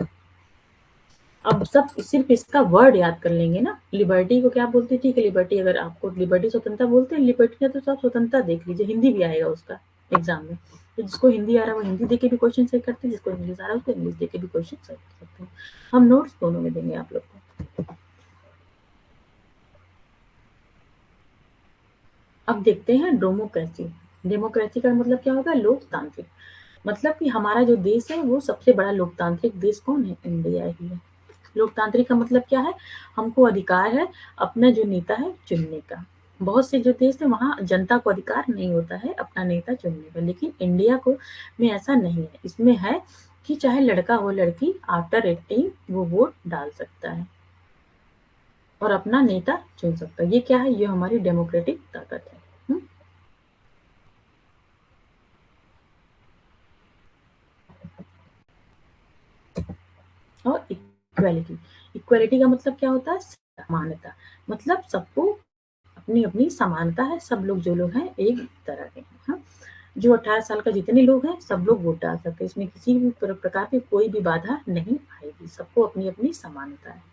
अब सब सिर्फ इसका वर्ड याद कर लेंगे ना, लिबर्टी को क्या बोलते हैं, ठीक है, लिबर्टी, अगर आपको लिबर्टी स्वतंत्रता बोलते हैं, लिबर्टी का तो सब स्वतंत्रता देख लीजिए, हिंदी भी आएगा उसका एग्जाम में। तो जिसको हिंदी आ रहा है वो हिंदी देके भी क्वेश्चन सही करते हैं, जिसको इंग्लिश आ रहा है उसको इंग्लिश देके भी क्वेश्चन सही कर सकते हैं। हम नोट्स दोनों में देंगे आप लोग को। अब देखते हैं डेमोक्रेसी। डेमोक्रेसी का मतलब क्या होगा, लोकतांत्रिक। मतलब कि हमारा जो देश है वो सबसे बड़ा लोकतांत्रिक देश कौन है, इंडिया ही है। लोकतांत्रिक का मतलब क्या है, हमको अधिकार है अपना जो नेता है चुनने का। बहुत से जो देश है वहाँ जनता को अधिकार नहीं होता है अपना नेता चुनने का, लेकिन इंडिया को में ऐसा नहीं है। इसमें है कि चाहे लड़का हो लड़की, आफ्टर 18 वो वोट डाल सकता है और अपना नेता चुन सकता है। ये क्या है, ये हमारी डेमोक्रेटिक ताकत है। और इक्वालिटी, इक्वालिटी का मतलब क्या होता है, समानता। मतलब सबको अपनी अपनी समानता है, सब लोग जो लोग हैं एक तरह के हैं। हाँ? जो 18 साल का जितने लोग हैं सब लोग वोट डाल सकते हैं, इसमें किसी भी प्रकार की कोई भी बाधा नहीं आएगी, सबको अपनी अपनी समानता है।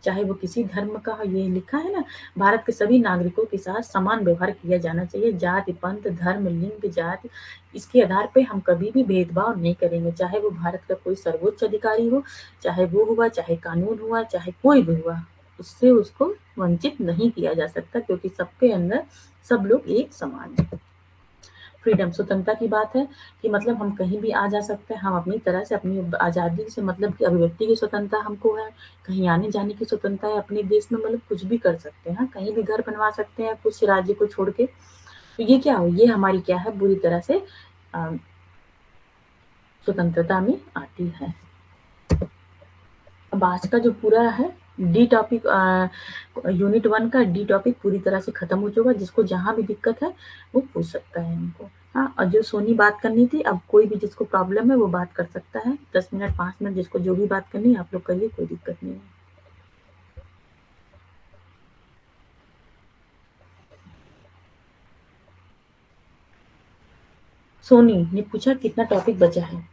चाहे वो किसी धर्म का हो, ये लिखा है ना, भारत के सभी नागरिकों के साथ समान व्यवहार किया जाना चाहिए। जाति, पंथ, धर्म, लिंग, जाति, इसके आधार पे हम कभी भी भेदभाव नहीं करेंगे। चाहे वो भारत का कोई सर्वोच्च अधिकारी हो, चाहे वो हुआ, चाहे कानून हुआ, चाहे कोई भी हुआ, उससे उसको वंचित नहीं किया जा सकता, क्योंकि सबके अंदर सब लोग एक समान है। फ्रीडम, स्वतंत्रता की बात है कि मतलब हम कहीं भी आ जा सकते हैं, हम अपनी तरह से अपनी आज़ादी से, मतलब कि अभिव्यक्ति की स्वतंत्रता हमको है, कहीं आने जाने की स्वतंत्रता है अपने देश में, मतलब कुछ भी कर सकते हैं, हाँ, कहीं भी घर बनवा सकते हैं कुछ राज्य को छोड़ के। तो ये क्या हो, ये हमारी क्या है, बुरी तरह से स्वतंत्रता में आती है। अब आज का जो पूरा है डी टॉपिक, यूनिट 1 का डी टॉपिक पूरी तरह से खत्म हो चुका है। जिसको जहाँ भी दिक्कत है वो पूछ सकता है हमको। हाँ, और जो सोनी बात करनी थी, अब कोई भी जिसको प्रॉब्लम है वो बात कर सकता है, 10 मिनट 5 मिनट जिसको जो भी बात करनी है आप लोग करिए, कोई दिक्कत नहीं है। सोनी ने पूछा कितना टॉपिक बचा है।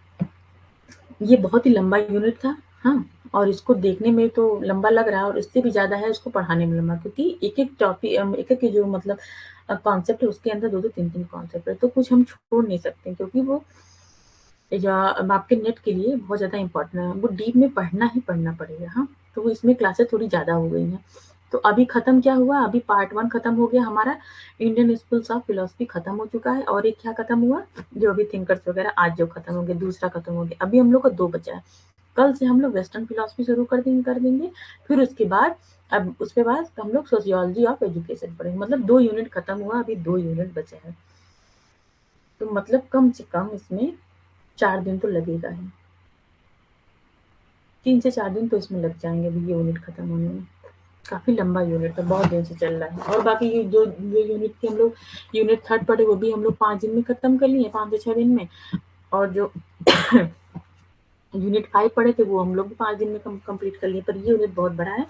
ये बहुत ही लंबा यूनिट था। हाँ, और इसको देखने में तो लंबा लग रहा है और इससे भी ज़्यादा है इसको पढ़ाने में लंबा, क्योंकि एक-एक टॉपिक, एक-एक जो मतलब कॉन्सेप्ट है उसके अंदर 2-2 3-3 कॉन्सेप्ट है, तो कुछ हम छोड़ नहीं सकते, क्योंकि वो या आपके नेट के लिए बहुत ज़्यादा इम्पोर्टेंट है, वो डीप में पढ़ना ही पढ़ना पड़ेगा। हाँ, तो इसमें क्लासेस थोड़ी ज़्यादा हो गई हैं। तो अभी खत्म क्या हुआ, अभी पार्ट 1 खत्म हो गया हमारा, इंडियन स्कूल्स ऑफ फिलॉसफी खत्म हो चुका है, और एक क्या खत्म हुआ, जो अभी थिंकर्स वगैरह आज जो खत्म हो गया, दूसरा खत्म हो गया। अभी हम लोग का 2 बचा है। कल से हम लोग वेस्टर्न फिलॉसफी शुरू कर देंगे। फिर उसके बाद, अब उसके बाद हम लोग सोशियोलॉजी ऑफ एजुकेशन पढ़ेंगे। मतलब 2 यूनिट खत्म हुआ, अभी 2 यूनिट बचे हैं। तो मतलब कम से कम इसमें 4 दिन तो लगेगा ही। 3 से 4 दिन तो इसमें लग जाएँगे अभी ये यूनिट खत्म होने में। काफ़ी लंबा यूनिट है, बहुत दिन से चल रहा है। और बाकी ये जो यूनिट के हम लोग यूनिट 3 पढ़े वो भी हम लोग 5 दिन में खत्म कर लिए, 5 से 6 दिन में। और जो यूनिट 5 पढ़े थे वो हम लोग भी 5 दिन में कंप्लीट कर लिए। पर ये यूनिट बहुत बड़ा है,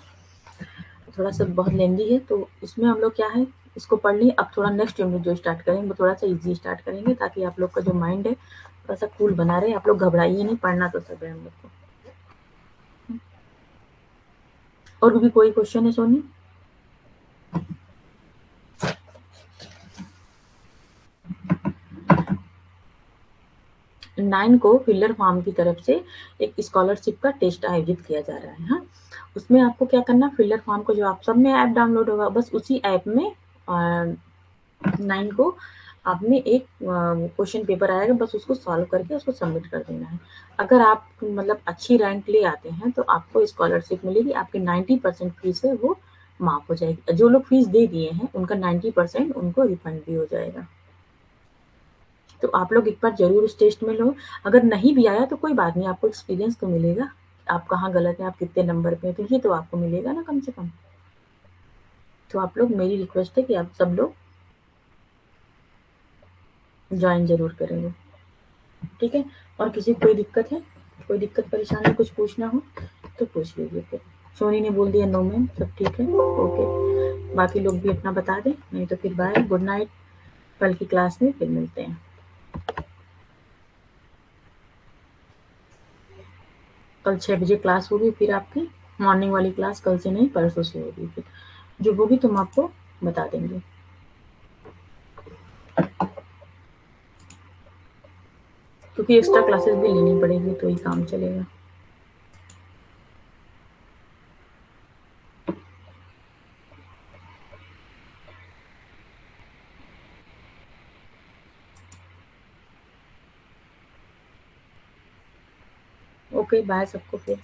थोड़ा सा बहुत लेंदी है, तो इसमें हम लोग क्या है, इसको पढ़ लिए। अब थोड़ा नेक्स्ट यूनिट जो स्टार्ट करेंगे वो थोड़ा सा इजी स्टार्ट करेंगे, ताकि आप लोग का जो माइंड है थोड़ा सा कूल बना रहे। आप लोग घबराइए नहीं, पढ़ना तो सब है हम लोग को। और भी कोई क्वेश्चन है सोनी? 9 को फिलर फार्म की तरफ से एक स्कॉलरशिप का टेस्ट आयोजित किया जा रहा है। हाँ, उसमें आपको क्या करना, फिलर फार्म को, जो आप सब में ऐप डाउनलोड होगा, बस उसी ऐप में 9 को आपने एक क्वेश्चन पेपर आएगा, बस उसको सॉल्व करके उसको सबमिट कर देना है। अगर आप मतलब अच्छी रैंक ले आते हैं तो आपको स्कॉलरशिप मिलेगी, आपकी 90% फीस है वो माफ हो जाएगी। जो लोग फीस दे दिए हैं उनका 90% उनको रिफंड भी हो जाएगा। तो आप लोग एक बार ज़रूर उस टेस्ट में लो। अगर नहीं भी आया तो कोई बात नहीं, आपको एक्सपीरियंस तो मिलेगा, आप कहाँ गलत हैं, आप कितने नंबर पे हैं, तो ये तो आपको मिलेगा ना कम से कम। तो आप लोग, मेरी रिक्वेस्ट है कि आप सब लोग ज्वाइन ज़रूर करें वो, ठीक है। और किसी को कोई दिक्कत है, कोई दिक्कत परेशानी, कुछ पूछना हो तो पूछ लीजिए फिर। सोनी ने बोल दिया नो मैम, सब ठीक है, ओके। बाकी लोग भी अपना बता दें, नहीं तो फिर बाय, गुड नाइट। कल की क्लास में फिर मिलते हैं। कल 6 बजे क्लास होगी फिर आपकी, मॉर्निंग वाली क्लास कल से नहीं परसों से होगी फिर। जो होगी तुम आपको बता देंगे, क्योंकि एक्स्ट्रा क्लासेस भी लेनी पड़ेगी तो ही काम चलेगा। ओके बाय सबको फिर।